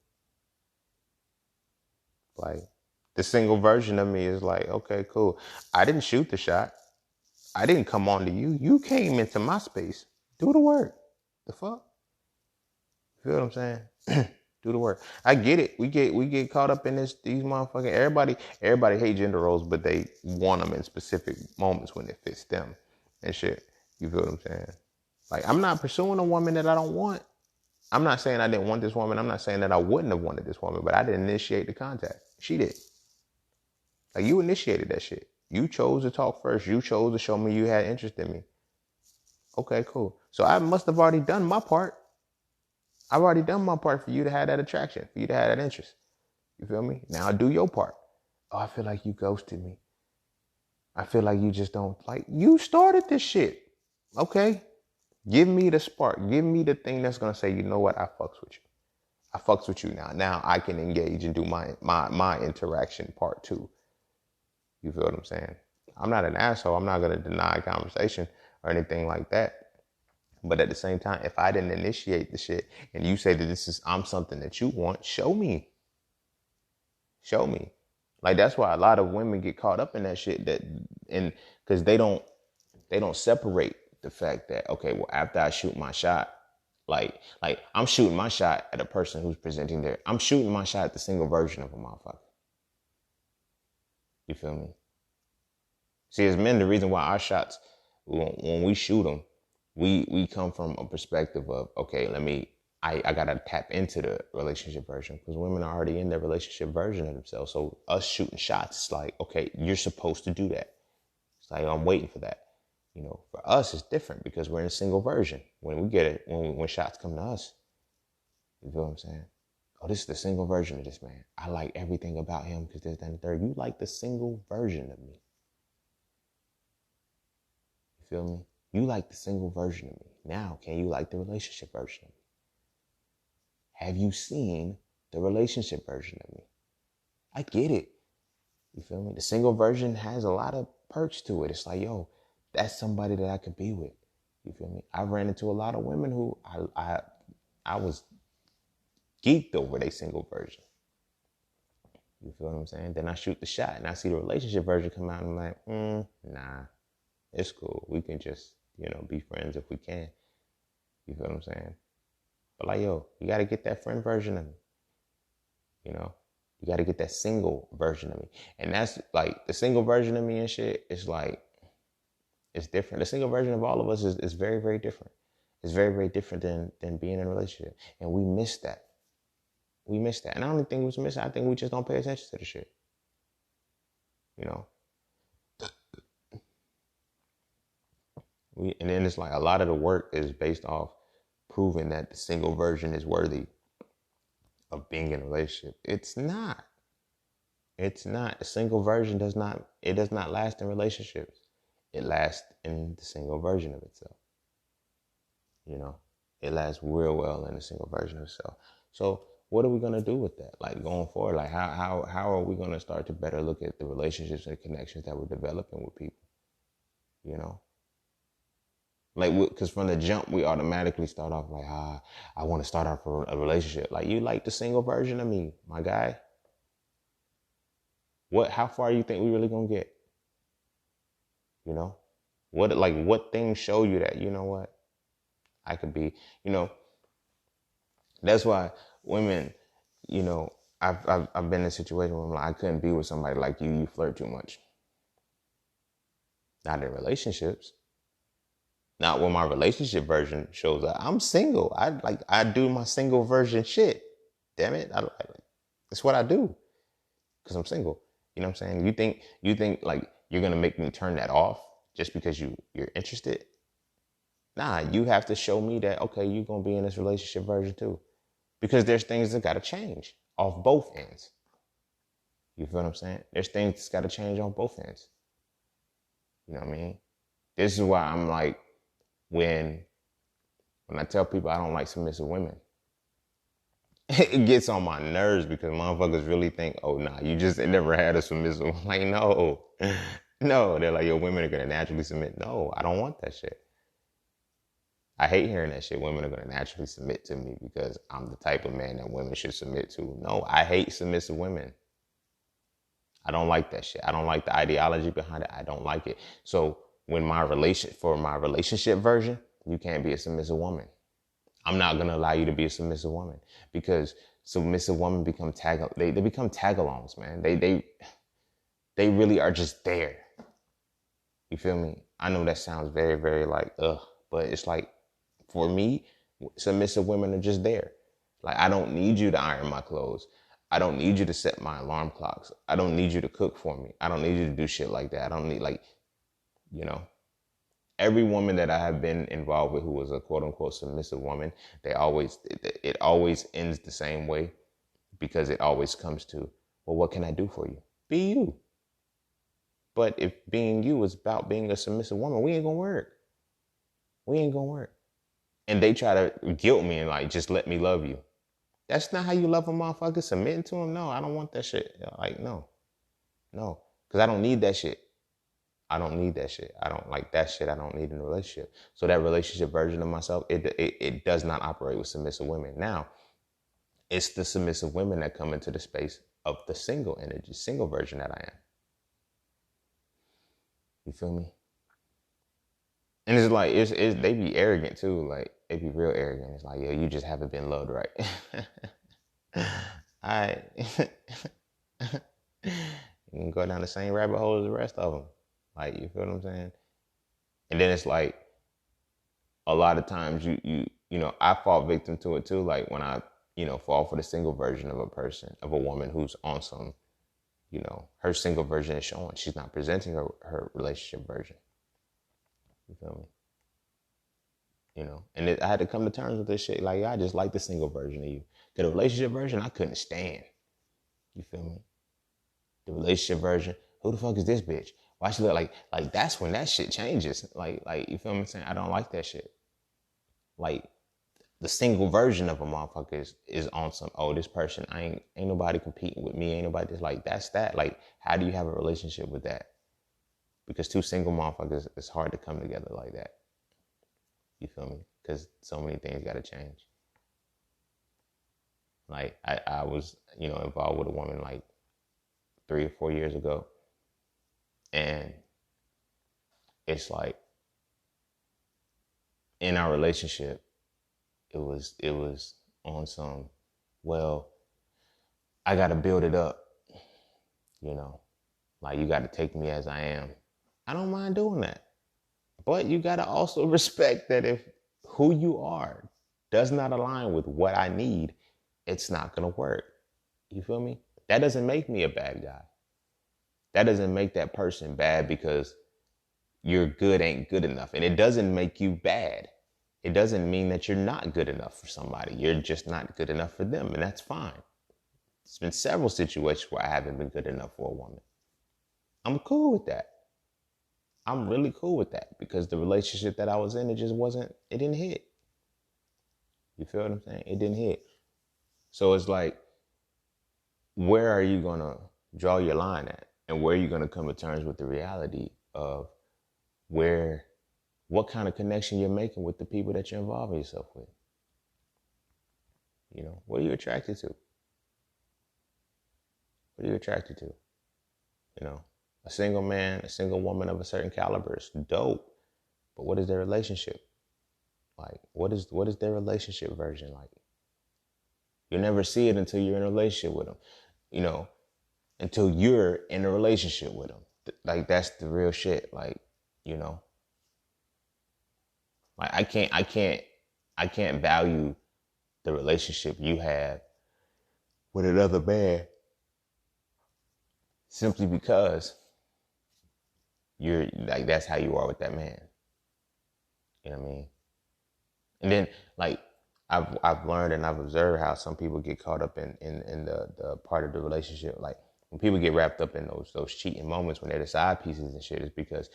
Like, the single version of me is like, okay, cool. I didn't shoot the shot. I didn't come on to you. You came into my space. Do the work. The fuck? You feel what I'm saying? Do the work. I get it. We get caught up in these motherfucking, everybody hate gender roles, but they want them in specific moments when it fits them and shit. You feel what I'm saying? Like, I'm not pursuing a woman that I don't want. I'm not saying I didn't want this woman. I'm not saying that I wouldn't have wanted this woman, but I didn't initiate the contact. She did. Like, you initiated that shit. You chose to talk first. You chose to show me you had interest in me. Okay, cool. So I must have already done my part. I've already done my part for you to have that attraction, for you to have that interest. You feel me? Now do your part. Oh, I feel like you ghosted me. I feel like you just don't, like, you started this shit. Okay? Give me the spark. Give me the thing that's going to say, you know what? I fucks with you. I fucks with you now. Now I can engage and do my interaction part too. You feel what I'm saying? I'm not an asshole. I'm not going to deny conversation or anything like that. But at the same time, if I didn't initiate the shit and you say that I'm something that you want, show me. Show me. Like, that's why a lot of women get caught up in that shit, because they don't separate the fact that, okay, well, after I shoot my shot, like I'm shooting my shot at a person who's presenting I'm shooting my shot at the single version of a motherfucker. You feel me? See, as men, the reason why our shots, when we shoot them, we come from a perspective of, okay, let me I gotta tap into the relationship version because women are already in their relationship version of themselves. So us shooting shots, it's like, okay, you're supposed to do that. It's like, I'm waiting for that. You know, for us, it's different because we're in a single version. When we get it, when shots come to us, you feel what I'm saying? Oh, this is the single version of this man. I like everything about him because this, that, and the third. You like the single version of me. You feel me? You like the single version of me. Now, can you like the relationship version of me? Have you seen the relationship version of me? I get it. You feel me? The single version has a lot of perks to it. It's like, yo, that's somebody that I could be with. You feel me? I ran into a lot of women who I was geeked over their single version. You feel what I'm saying? Then I shoot the shot and I see the relationship version come out and I'm like, nah, it's cool. We can just, be friends if we can. You feel what I'm saying? But like, yo, you got to get that friend version of me. You got to get that single version of me. And that's like the single version of me and shit. It's like, it's different. The single version of all of us is very, very different. It's very, very different than being in a relationship. And we miss that. We miss that. And I don't think we miss it. I think we just don't pay attention to the shit. And then it's like a lot of the work is based off proving that the single version is worthy of being in a relationship. It's not. It's not. The single version does not last in relationships. It lasts in the single version of itself. It lasts real well in the single version of itself. So what are we going to do with that? Like going forward, like how are we going to start to better look at the relationships and connections that we're developing with people? Like, because from the jump, we automatically start off like, I want to start off a relationship. Like, you like the single version of me, my guy. How far you think we really gonna get? What things show you that, you know what? I could be, that's why women, I've been in a situation where I'm like, I couldn't be with somebody like you. You flirt too much. Not in relationships. Not when my relationship version shows up. I'm single. I do my single version shit. Damn it. That's what I do. Because I'm single. You know what I'm saying? You think like you're gonna make me turn that off just because you're interested? Nah, you have to show me that, okay, you're gonna be in this relationship version too. Because there's things that gotta change off both ends. You feel what I'm saying? There's things that's gotta change on both ends. You know what I mean? This is why I'm like, when I tell people I don't like submissive women, it gets on my nerves because motherfuckers really think, oh, nah, you just never had a submissive. Like, no. They're like, yo, women are going to naturally submit. No, I don't want that shit. I hate hearing that shit. Women are going to naturally submit to me because I'm the type of man that women should submit to. No, I hate submissive women. I don't like that shit. I don't like the ideology behind it. I don't like it. So when my relationship version, you can't be a submissive woman. I'm not gonna allow you to be a submissive woman because submissive women become they become tag-alongs, man. They really are just there. You feel me? I know that sounds very, very like but it's like, for me, submissive women are just there. Like, I don't need you to iron my clothes. I don't need you to set my alarm clocks. I don't need you to cook for me. I don't need you to do shit like that. I don't need every woman that I have been involved with who was a quote unquote submissive woman, it always ends the same way because it always comes to, well, what can I do for you? Be you. But if being you is about being a submissive woman, we ain't gonna work. We ain't gonna work. And they try to guilt me and like, just let me love you. That's not how you love a motherfucker, submitting to him. No, I don't want that shit. Like, no. Because I don't need that shit. I don't need that shit. I don't like that shit. I don't need in a relationship. So that relationship version of myself, it does not operate with submissive women. Now, it's the submissive women that come into the space of the single energy, single version that I am. You feel me? And it's like, they be arrogant too. Like, they be real arrogant. It's like, yo, you just haven't been loved right. You can go down the same rabbit hole as the rest of them. Like, you feel what I'm saying? And then it's like, a lot of times I fall victim to it too. Like when I, fall for the single version of a person, of a woman who's on some, her single version is showing. She's not presenting her relationship version. You feel me? I had to come to terms with this shit. Like, I just like the single version of you. The relationship version, I couldn't stand. You feel me? The relationship version, who the fuck is this bitch? Why she look like that's when that shit changes. Like, you feel me saying? I don't like that shit. Like, the single version of a motherfucker is on some, oh, this person, ain't nobody competing with me, ain't nobody just like, that's that. Like, how do you have a relationship with that? Because two single motherfuckers, it's hard to come together like that. You feel me? Because so many things got to change. Like, I was, involved with a woman like 3 or 4 years ago. And it's like, in our relationship, it was on some, well, I got to build it up, like, you got to take me as I am. I don't mind doing that. But you got to also respect that if who you are does not align with what I need, it's not going to work. You feel me? That doesn't make me a bad guy. That doesn't make that person bad because your good ain't good enough. And it doesn't make you bad. It doesn't mean that you're not good enough for somebody. You're just not good enough for them. And that's fine. There's been several situations where I haven't been good enough for a woman. I'm cool with that. I'm really cool with that because the relationship that I was in, it didn't hit. You feel what I'm saying? It didn't hit. So it's like, where are you going to draw your line at? And where are you going to come to terms with the reality of what kind of connection you're making with the people that you're involving yourself with? What are you attracted to? What are you attracted to? A single man, a single woman of a certain caliber is dope. But what is their relationship? Like, what is their relationship version like? You'll never see it until you're in a relationship with them. Until you're in a relationship with them. Like, that's the real shit. Like, like I can't value the relationship you have with another man simply because you're like, that's how you are with that man. You know what I mean? And then, like, I've learned and I've observed how some people get caught up in the part of the relationship. Like, when people get wrapped up in those cheating moments when they're the side pieces and shit, is because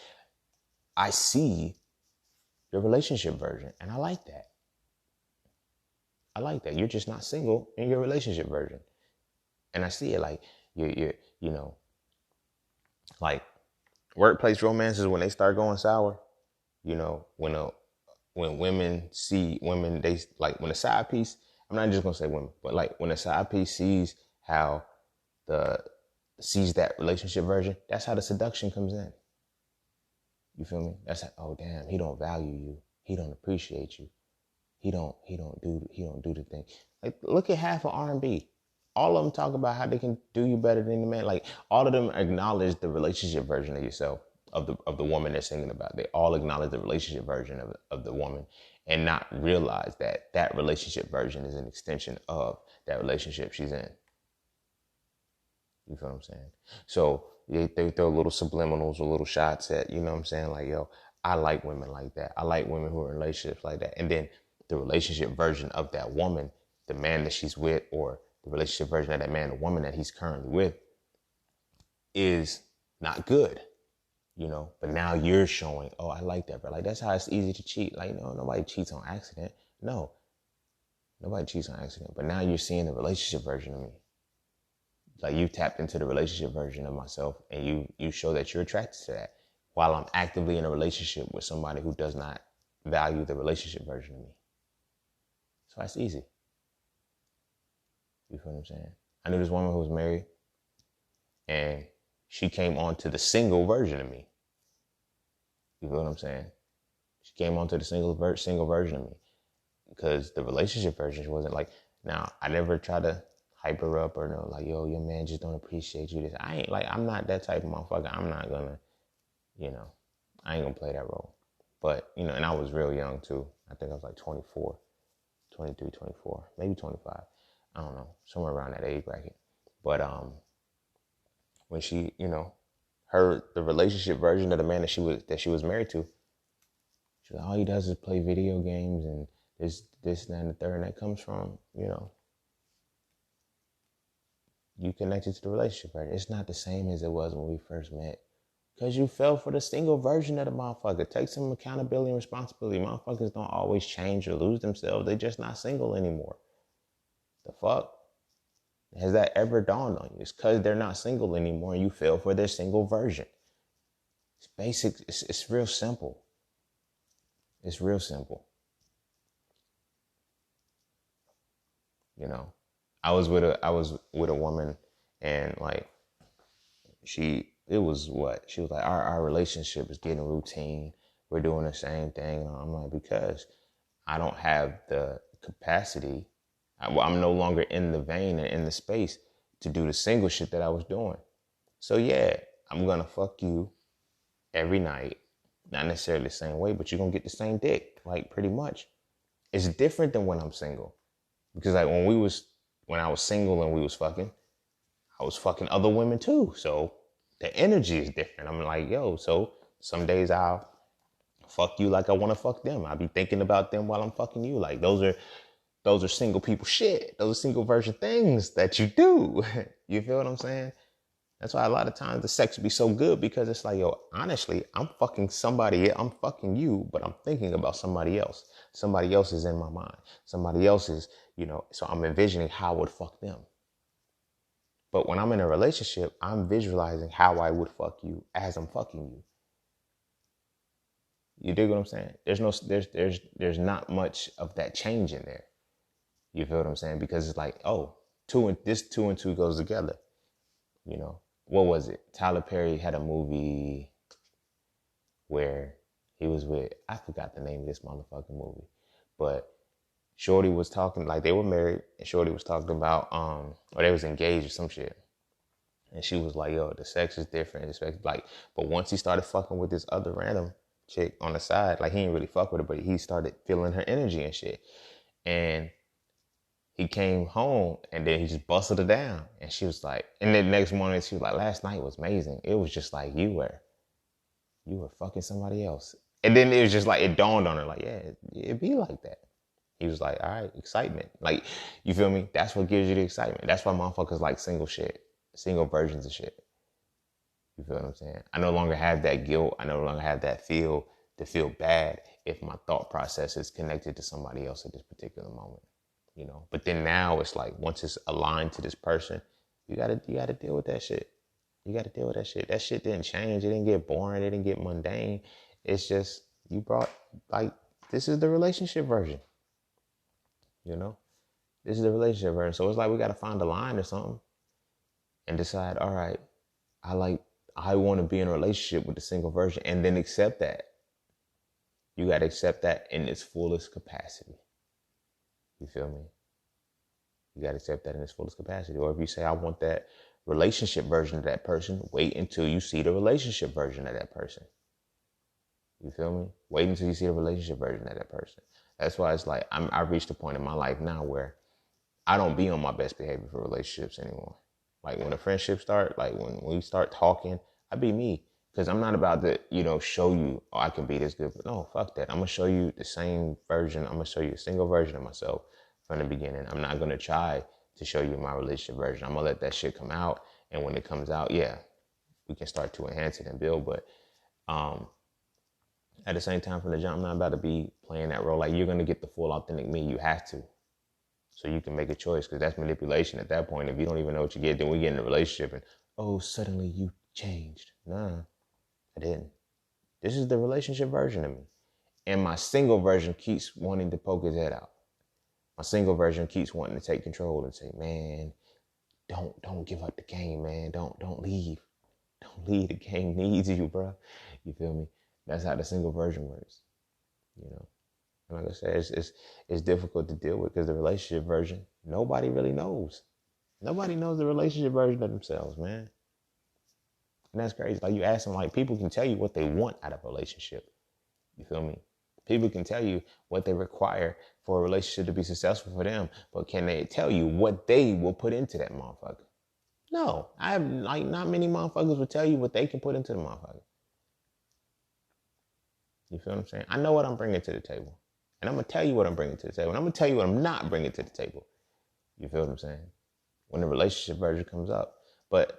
I see the relationship version, and I like that. I like that. You're just not single in your relationship version, and I see it. Like, you're like, workplace romances, when they start going sour. When women see women, they like, when a side piece, I'm not just gonna say women, but like when a side piece sees that relationship version, that's how the seduction comes in. You feel me? That's how, oh damn, he don't value you, he don't appreciate you, he don't do the thing. Like, look at half of R&B. All of them talk about how they can do you better than the man. Like, all of them acknowledge the relationship version of yourself, of the woman they're singing about. They all acknowledge the relationship version of the woman, and not realize that relationship version is an extension of that relationship she's in. You feel what I'm saying? So they throw little subliminals or little shots at, you know what I'm saying? Like, yo, I like women like that. I like women who are in relationships like that. And then the relationship version of that woman, the man that she's with, or the relationship version of that man, the woman that he's currently with, is not good. But now you're showing, oh, I like that, bro. Like, that's how it's easy to cheat. Like, no, nobody cheats on accident. No, nobody cheats on accident. But now you're seeing the relationship version of me. Like, you tapped into the relationship version of myself, and you show that you're attracted to that, while I'm actively in a relationship with somebody who does not value the relationship version of me. So that's easy. You feel what I'm saying? I knew this woman who was married, and she came on to the single version of me. You feel what I'm saying? She came onto the single version of me, because the relationship version wasn't like. Now, I never try to hype her up or no, like, yo, your man just don't appreciate you. This, I'm not that type of motherfucker. I'm not gonna, I ain't gonna play that role. But and I was real young too. I think I was like 24. 23, 24, maybe 25. I don't know, somewhere around that age bracket. But when she, her the relationship version of the man that she was married to, she was like, all he does is play video games and this, that, and the third, and that comes from, you connected to the relationship version. It's not the same as it was when we first met. Because you fell for the single version of the motherfucker. Take some accountability and responsibility. Motherfuckers don't always change or lose themselves. They're just not single anymore. The fuck? Has that ever dawned on you? It's because they're not single anymore and you fell for their single version. It's basic. It's real simple. It's real simple. I was with a woman, and like it was what? She was like, our relationship is getting routine. We're doing the same thing. And I'm like, because I don't have the capacity. I'm no longer in the vein and in the space to do the single shit that I was doing. So yeah, I'm going to fuck you every night. Not necessarily the same way, but you're going to get the same dick, like pretty much. It's different than when I'm single. Because like when I was single and we was fucking, I was fucking other women too. So the energy is different. I'm like, yo, so some days I'll fuck you like I want to fuck them. I'll be thinking about them while I'm fucking you. Like those are single people shit. Those are single version things that you do. You feel what I'm saying? That's why a lot of times the sex be so good, because it's like, yo, honestly, I'm fucking somebody. I'm fucking you, but I'm thinking about somebody else. Somebody else is in my mind. Somebody else is, so I'm envisioning how I would fuck them. But when I'm in a relationship, I'm visualizing how I would fuck you as I'm fucking you. You dig what I'm saying? There's not much of that change in there. You feel what I'm saying? Because it's like, oh, two and two goes together. What was it? Tyler Perry had a movie where he was with, I forgot the name of this motherfucking movie, but Shorty was talking, like they were married, and Shorty was talking about, or they was engaged or some shit. And she was like, yo, the sex is different. But once he started fucking with this other random chick on the side, like he didn't really fuck with her, but he started feeling her energy and shit. And he came home and then he just busted her down. And she was like, and then the next morning she was like, last night was amazing. It was just like you were fucking somebody else. And then it was just like, it dawned on her, like, yeah, it'd be like that. He was like, all right, excitement. Like, you feel me? That's what gives you the excitement. That's why motherfuckers like single shit, single versions of shit. You feel what I'm saying? I no longer have that guilt. I no longer have that feel bad if my thought process is connected to somebody else at this particular moment. But then now it's like, once it's aligned to this person, you gotta deal with that shit. You gotta deal with that shit. That shit didn't change. It didn't get boring. It didn't get mundane. It's just, you brought, like, this is the relationship version. This is the relationship version. So it's like, we gotta find a line or something and decide, all right, I want to be in a relationship with the single version, and then accept that. You gotta accept that in its fullest capacity. You feel me? You got to accept that in its fullest capacity. Or if you say, I want that relationship version of that person, wait until you see the relationship version of that person. You feel me? Wait until you see the relationship version of that person. That's why it's like, I've reached a point in my life now where I don't be on my best behavior for relationships anymore. Like when a friendship start, like when we start talking, I be me. Because I'm not about to, show you, oh, I can be this good. But no, fuck that. I'm going to show you the same version. I'm going to show you a single version of myself from the beginning. I'm not going to try to show you my relationship version. I'm going to let that shit come out. And when it comes out, yeah, we can start to enhance it and build. But at the same time, from the jump, I'm not about to be playing that role. Like, you're going to get the full authentic me. You have to. So you can make a choice, because that's manipulation at that point. If you don't even know what you get, then we get in a relationship and, oh, suddenly you changed. Nah. I didn't. This is the relationship version of me. And my single version keeps wanting to poke his head out. My single version keeps wanting to take control and say, man, don't give up the game, man. Don't leave. Don't leave. The game needs you, bro. You feel me? That's how the single version works. And like I said, it's difficult to deal with, because the relationship version, nobody really knows. Nobody knows the relationship version of themselves, man. And that's crazy. Like, you ask them, like, people can tell you what they want out of a relationship. You feel me? People can tell you what they require for a relationship to be successful for them, but can they tell you what they will put into that motherfucker? No, I have like not many motherfuckers will tell you what they can put into the motherfucker. You feel what I'm saying? I know what I'm bringing to the table, and I'm gonna tell you what I'm bringing to the table, and I'm gonna tell you what I'm not bringing to the table. You feel what I'm saying? When the relationship version comes up, but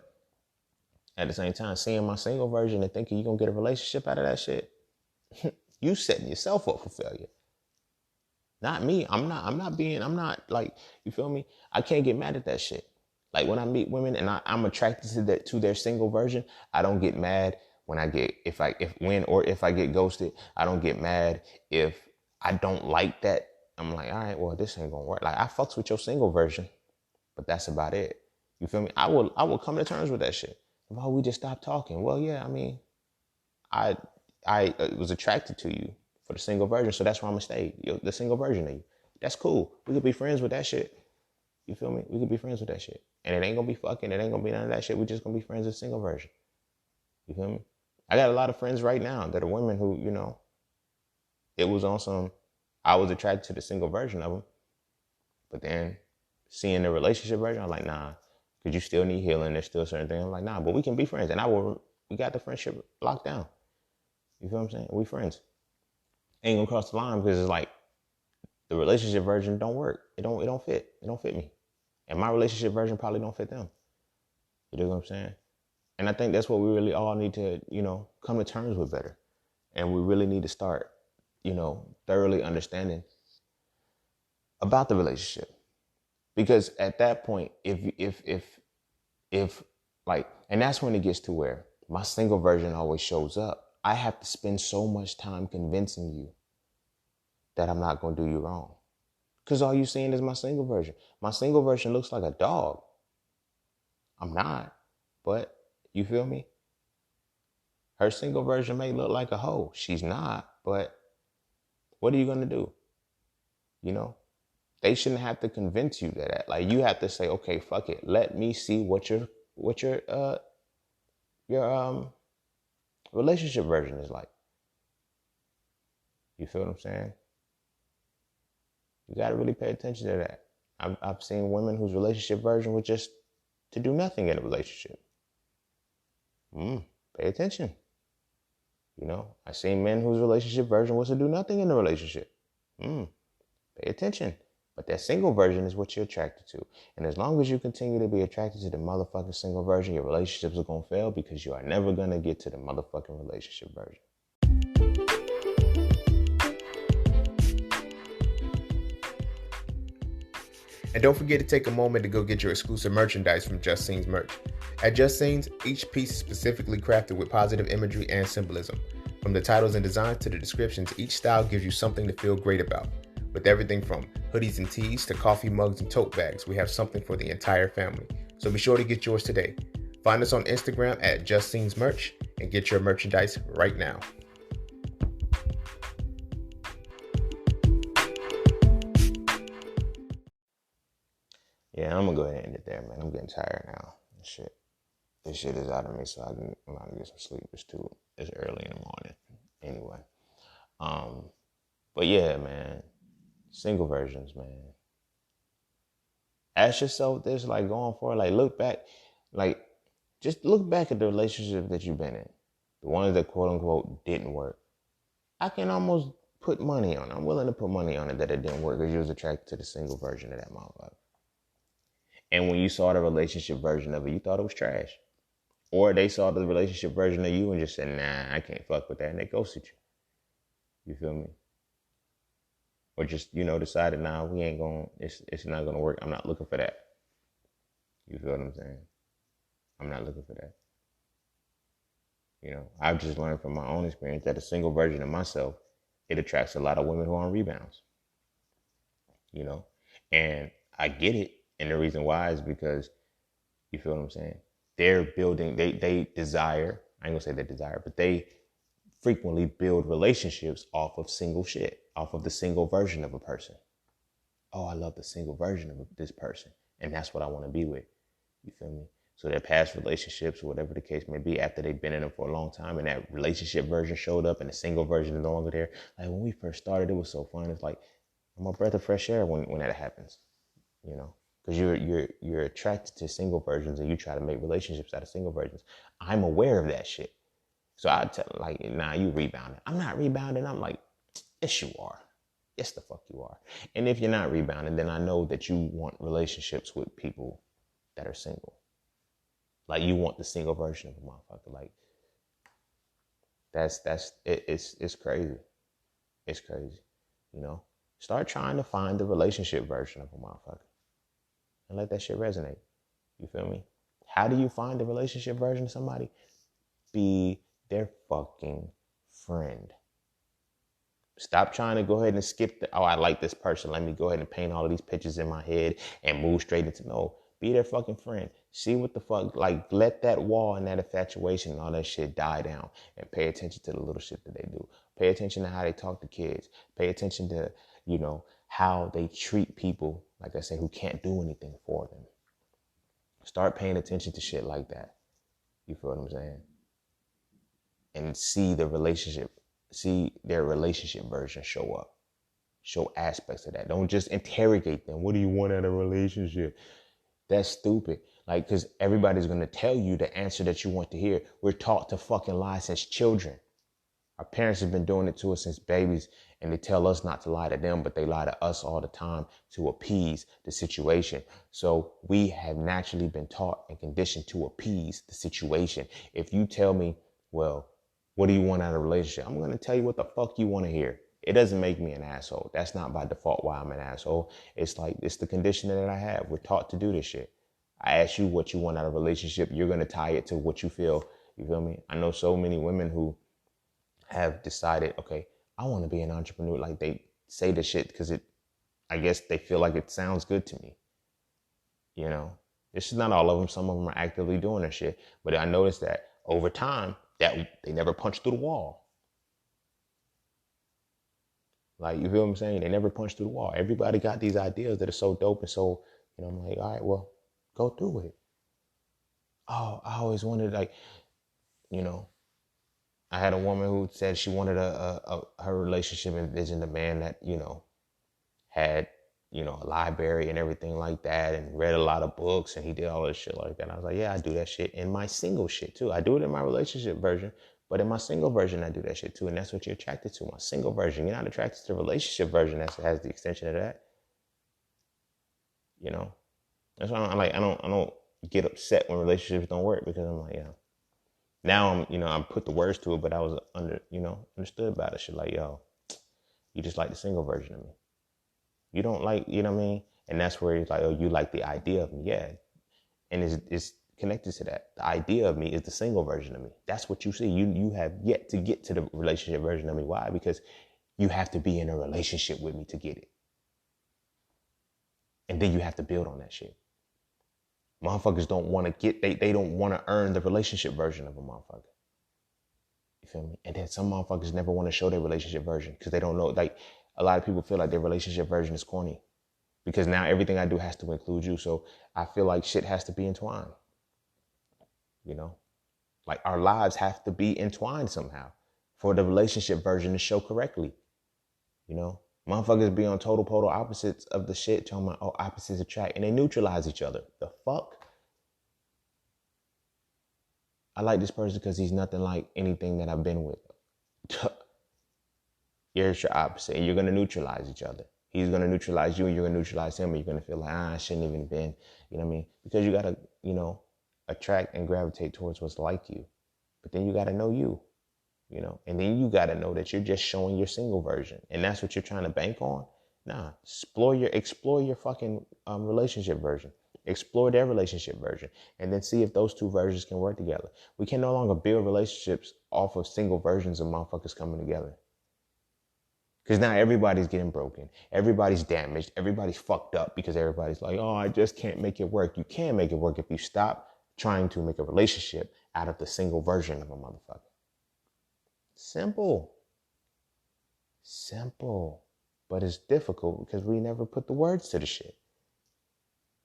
at the same time, seeing my single version and thinking you're gonna get a relationship out of that shit, you setting yourself up for failure. Not me. I'm not like, you feel me? I can't get mad at that shit. Like when I meet women and I'm attracted to their single version, I don't get mad when if I get ghosted. I don't get mad if I don't like that. I'm like, all right, well, this ain't gonna work. Like I fucks with your single version, but that's about it. You feel me? I will come to terms with that shit. Oh, we just stopped talking. Well, yeah, I mean, I was attracted to you for the single version, so that's why I'm gonna stay. The single version of you. That's cool. We could be friends with that shit. You feel me? We could be friends with that shit. And it ain't gonna be fucking, it ain't gonna be none of that shit. We just gonna be friends with single version. You feel me? I got a lot of friends right now that are women who, it was on some, I was attracted to the single version of them. But then seeing the relationship version, I'm like, nah, because you still need healing. There's still certain things. I'm like, nah, but we can be friends. And we got the friendship locked down. You feel what I'm saying? We friends. Ain't gonna cross the line because it's like the relationship version don't work. It don't fit. It don't fit me. And my relationship version probably don't fit them. You know what I'm saying? And I think that's what we really all need to, come to terms with better. And we really need to start, thoroughly understanding about the relationship. Because at that point, if like, and that's when it gets to where my single version always shows up. I have to spend so much time convincing you that I'm not going to do you wrong. Because all you're seeing is my single version. My single version looks like a dog. I'm not, but you feel me? Her single version may look like a hoe. She's not, but what are you going to do? They shouldn't have to convince you that. Like you have to say, okay, fuck it. Let me see what your relationship version is like. You feel what I'm saying? You got to really pay attention to that. I've seen women whose relationship version was just to do nothing in a relationship. Pay attention. I've seen men whose relationship version was to do nothing in a relationship. Pay attention. But that single version is what you're attracted to. And as long as you continue to be attracted to the motherfucking single version, your relationships are going to fail because you are never going to get to the motherfucking relationship version. And don't forget to take a moment to go get your exclusive merchandise from Just Scenes merch. At Just Scenes, each piece is specifically crafted with positive imagery and symbolism. From the titles and designs to the descriptions, each style gives you something to feel great about. With everything from hoodies and tees to coffee mugs and tote bags, we have something for the entire family. So be sure to get yours today. Find us on Instagram at Just Scenes merch and get your merchandise right now. Yeah, I'm gonna go ahead and end it there, man. I'm getting tired now. This shit is out of me, so I'm gonna get some sleep. It's early in the morning. Anyway, but yeah, man, single versions, man. Ask yourself this, like going forward, like look back, like just look back at the relationship that you've been in, the ones that quote unquote didn't work. I can almost put money on it. I'm willing to put money on it that it didn't work because you was attracted to the single version of that motherfucker. And when you saw the relationship version of it, you thought it was trash. Or they saw the relationship version of you and just said, nah, I can't fuck with that. And they ghosted you. You feel me? Or just, decided, nah, we ain't going, it's not going to work. I'm not looking for that. You feel what I'm saying? I'm not looking for that. I've just learned from my own experience that a single version of myself, it attracts a lot of women who are on rebounds. And I get it. And the reason why is because, you feel what I'm saying? They're building, they desire, I ain't gonna say they desire, but they frequently build relationships off of single shit, off of the single version of a person. Oh, I love the single version of this person. And that's what I want to be with. You feel me? So their past relationships, whatever the case may be, after they've been in them for a long time and that relationship version showed up and the single version is no longer there. Like when we first started, it was so fun. It's like I'm a breath of fresh air when that happens, you know, because you're attracted to single versions and you try to make relationships out of single versions. I'm aware of that shit. So I tell them like, nah, you rebounding. I'm not rebounding. I'm like, yes, you are. Yes, the fuck you are. And if you're not rebounding, then I know that you want relationships with people that are single. Like you want the single version of a motherfucker. Like it's crazy. It's crazy. You know? Start trying to find the relationship version of a motherfucker. And let that shit resonate. You feel me? How do you find the relationship version of somebody? Be their fucking friend. Stop trying to go ahead and skip I like this person. Let me go ahead and paint all of these pictures in my head and move straight into no. Be their fucking friend. See what the fuck, like let that wall and that infatuation and all that shit die down and pay attention to the little shit that they do. Pay attention to how they talk to kids. Pay attention to, you know, how they treat people, like I say, who can't do anything for them. Start paying attention to shit like that. You feel what I'm saying? And see their relationship version show up. Show aspects of that. Don't just interrogate them. What do you want out of a relationship? That's stupid. Like, because everybody's going to tell you the answer that you want to hear. We're taught to fucking lie since children. Our parents have been doing it to us since babies, and they tell us not to lie to them, but they lie to us all the time to appease the situation. So we have naturally been taught and conditioned to appease the situation. If you tell me, well, what do you want out of a relationship? I'm going to tell you what the fuck you want to hear. It doesn't make me an asshole. That's not by default why I'm an asshole. It's like, it's the conditioning that I have. We're taught to do this shit. I ask you what you want out of a relationship. You're going to tie it to what you feel. You feel me? I know so many women who have decided, okay, I want to be an entrepreneur. Like they say this shit because I guess they feel like it sounds good to me. You know, this is not all of them. Some of them are actively doing this shit. But I noticed that over time that they never punched through the wall. Like, you feel what I'm saying? They never punched through the wall. Everybody got these ideas that are so dope and so, you know, I'm like, all right, well, go through with it. Oh, I always wanted, like, you know, I had a woman who said she wanted her relationship envisioned a man that, you know, had, you know, a library and everything like that and read a lot of books and he did all this shit like that. And I was like, yeah, I do that shit in my single shit too. I do it in my relationship version, but in my single version, I do that shit too. And that's what you're attracted to, my single version. You're not attracted to the relationship version that has the extension of that. You know, that's why I'm like, I don't get upset when relationships don't work because I'm like, yeah. Now I'm put the words to it, but I was understood about it. Shit like, yo, you just like the single version of me. You don't like, you know what I mean? And that's where it's like, oh, you like the idea of me. Yeah. And it's connected to that. The idea of me is the single version of me. That's what you see. You have yet to get to the relationship version of me. Why? Because you have to be in a relationship with me to get it. And then you have to build on that shit. Motherfuckers don't want to get, they don't want to earn the relationship version of a motherfucker. You feel me? And then some motherfuckers never want to show their relationship version because they don't know. Like, a lot of people feel like their relationship version is corny because now everything I do has to include you. So I feel like shit has to be entwined. You know, like our lives have to be entwined somehow for the relationship version to show correctly. You know, motherfuckers be on total polar opposites of the shit, talking about, oh, opposites attract, and they neutralize each other. The fuck? I like this person because he's nothing like anything that I've been with. Here's your opposite, and you're going to neutralize each other. He's going to neutralize you, and you're going to neutralize him, and you're going to feel like, I shouldn't even been, you know what I mean? Because you got to, you know, attract and gravitate towards what's like you. But then you got to know you, you know, and then you got to know that you're just showing your single version, and that's what you're trying to bank on. Nah, explore your fucking relationship version. Explore their relationship version, and then see if those two versions can work together. We can no longer build relationships off of single versions of motherfuckers coming together. Because now everybody's getting broken. Everybody's damaged. Everybody's fucked up because everybody's like, oh, I just can't make it work. You can make it work if you stop trying to make a relationship out of the single version of a motherfucker. Simple. Simple. But it's difficult because we never put the words to the shit.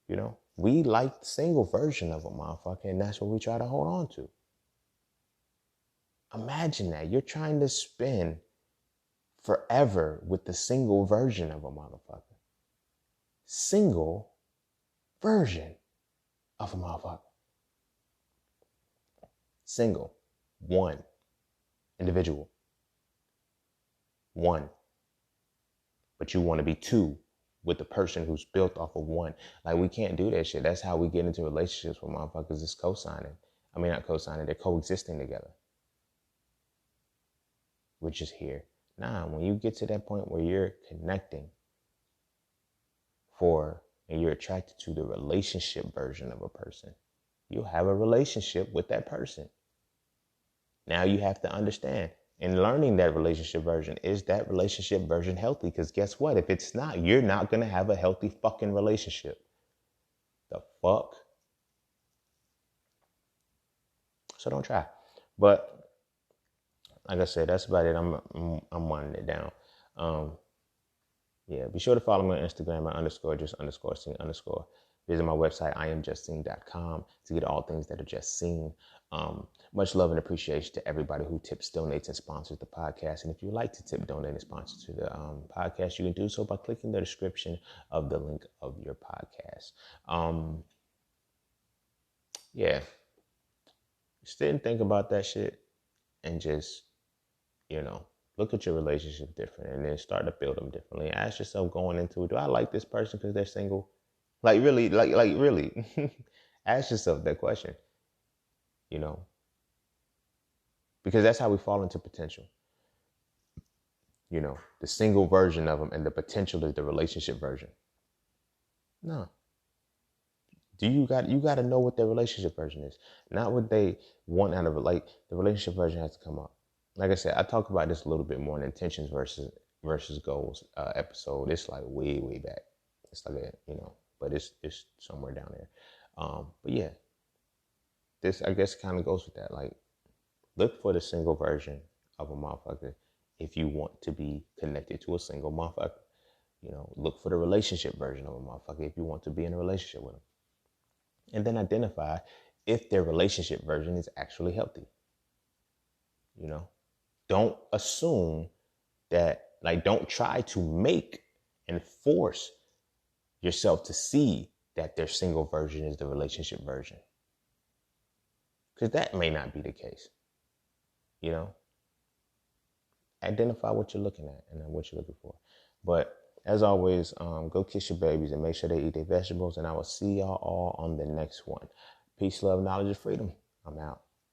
You know? We like the single version of a motherfucker, and that's what we try to hold on to. Imagine that. You're trying to spend forever with the single version of a motherfucker. Single version of a motherfucker. Single. One. Individual. One. But you want to be two with the person who's built off of one. Like, we can't do that shit. That's how we get into relationships with motherfuckers is co-signing. I mean, not co-signing, they're coexisting together. We're just here. Nah, when you get to that point where you're connecting and you're attracted to the relationship version of a person, you'll have a relationship with that person. Now you have to understand, in learning that relationship version, is that relationship version healthy? Because guess what? If it's not, you're not going to have a healthy fucking relationship. The fuck? So don't try. But like I said, that's about it. I'm winding it down. Yeah, be sure to follow me on Instagram at _just_seen_. Visit my website, IamJustSeen.com, to get all things that are just seen. Much love and appreciation to everybody who tips, donates, and sponsors the podcast. And if you'd like to tip, donate, and sponsor to the podcast, you can do so by clicking the description of the link of your podcast. Yeah. Sit and think about that shit and just, look at your relationship different and then start to build them differently. Ask yourself going into it, do I like this person because they're single? Like really, like really. Ask yourself that question, because that's how we fall into potential. The single version of them, and the potential is the relationship version. No. You got to know what their relationship version is, not what they want out of it. Like, the relationship version has to come up. Like I said, I talk about this a little bit more in intentions versus goals episode. It's like way back. It's like but it's somewhere down there. But yeah, this, I guess, kind of goes with that. Like, look for the single version of a motherfucker if you want to be connected to a single motherfucker. Look for the relationship version of a motherfucker if you want to be in a relationship with them. And then identify if their relationship version is actually healthy. Don't assume that, don't try to make and force yourself to see that their single version is the relationship version. Because that may not be the case. Identify what you're looking at and what you're looking for. But as always, go kiss your babies and make sure they eat their vegetables. And I will see y'all all on the next one. Peace, love, knowledge, and freedom. I'm out.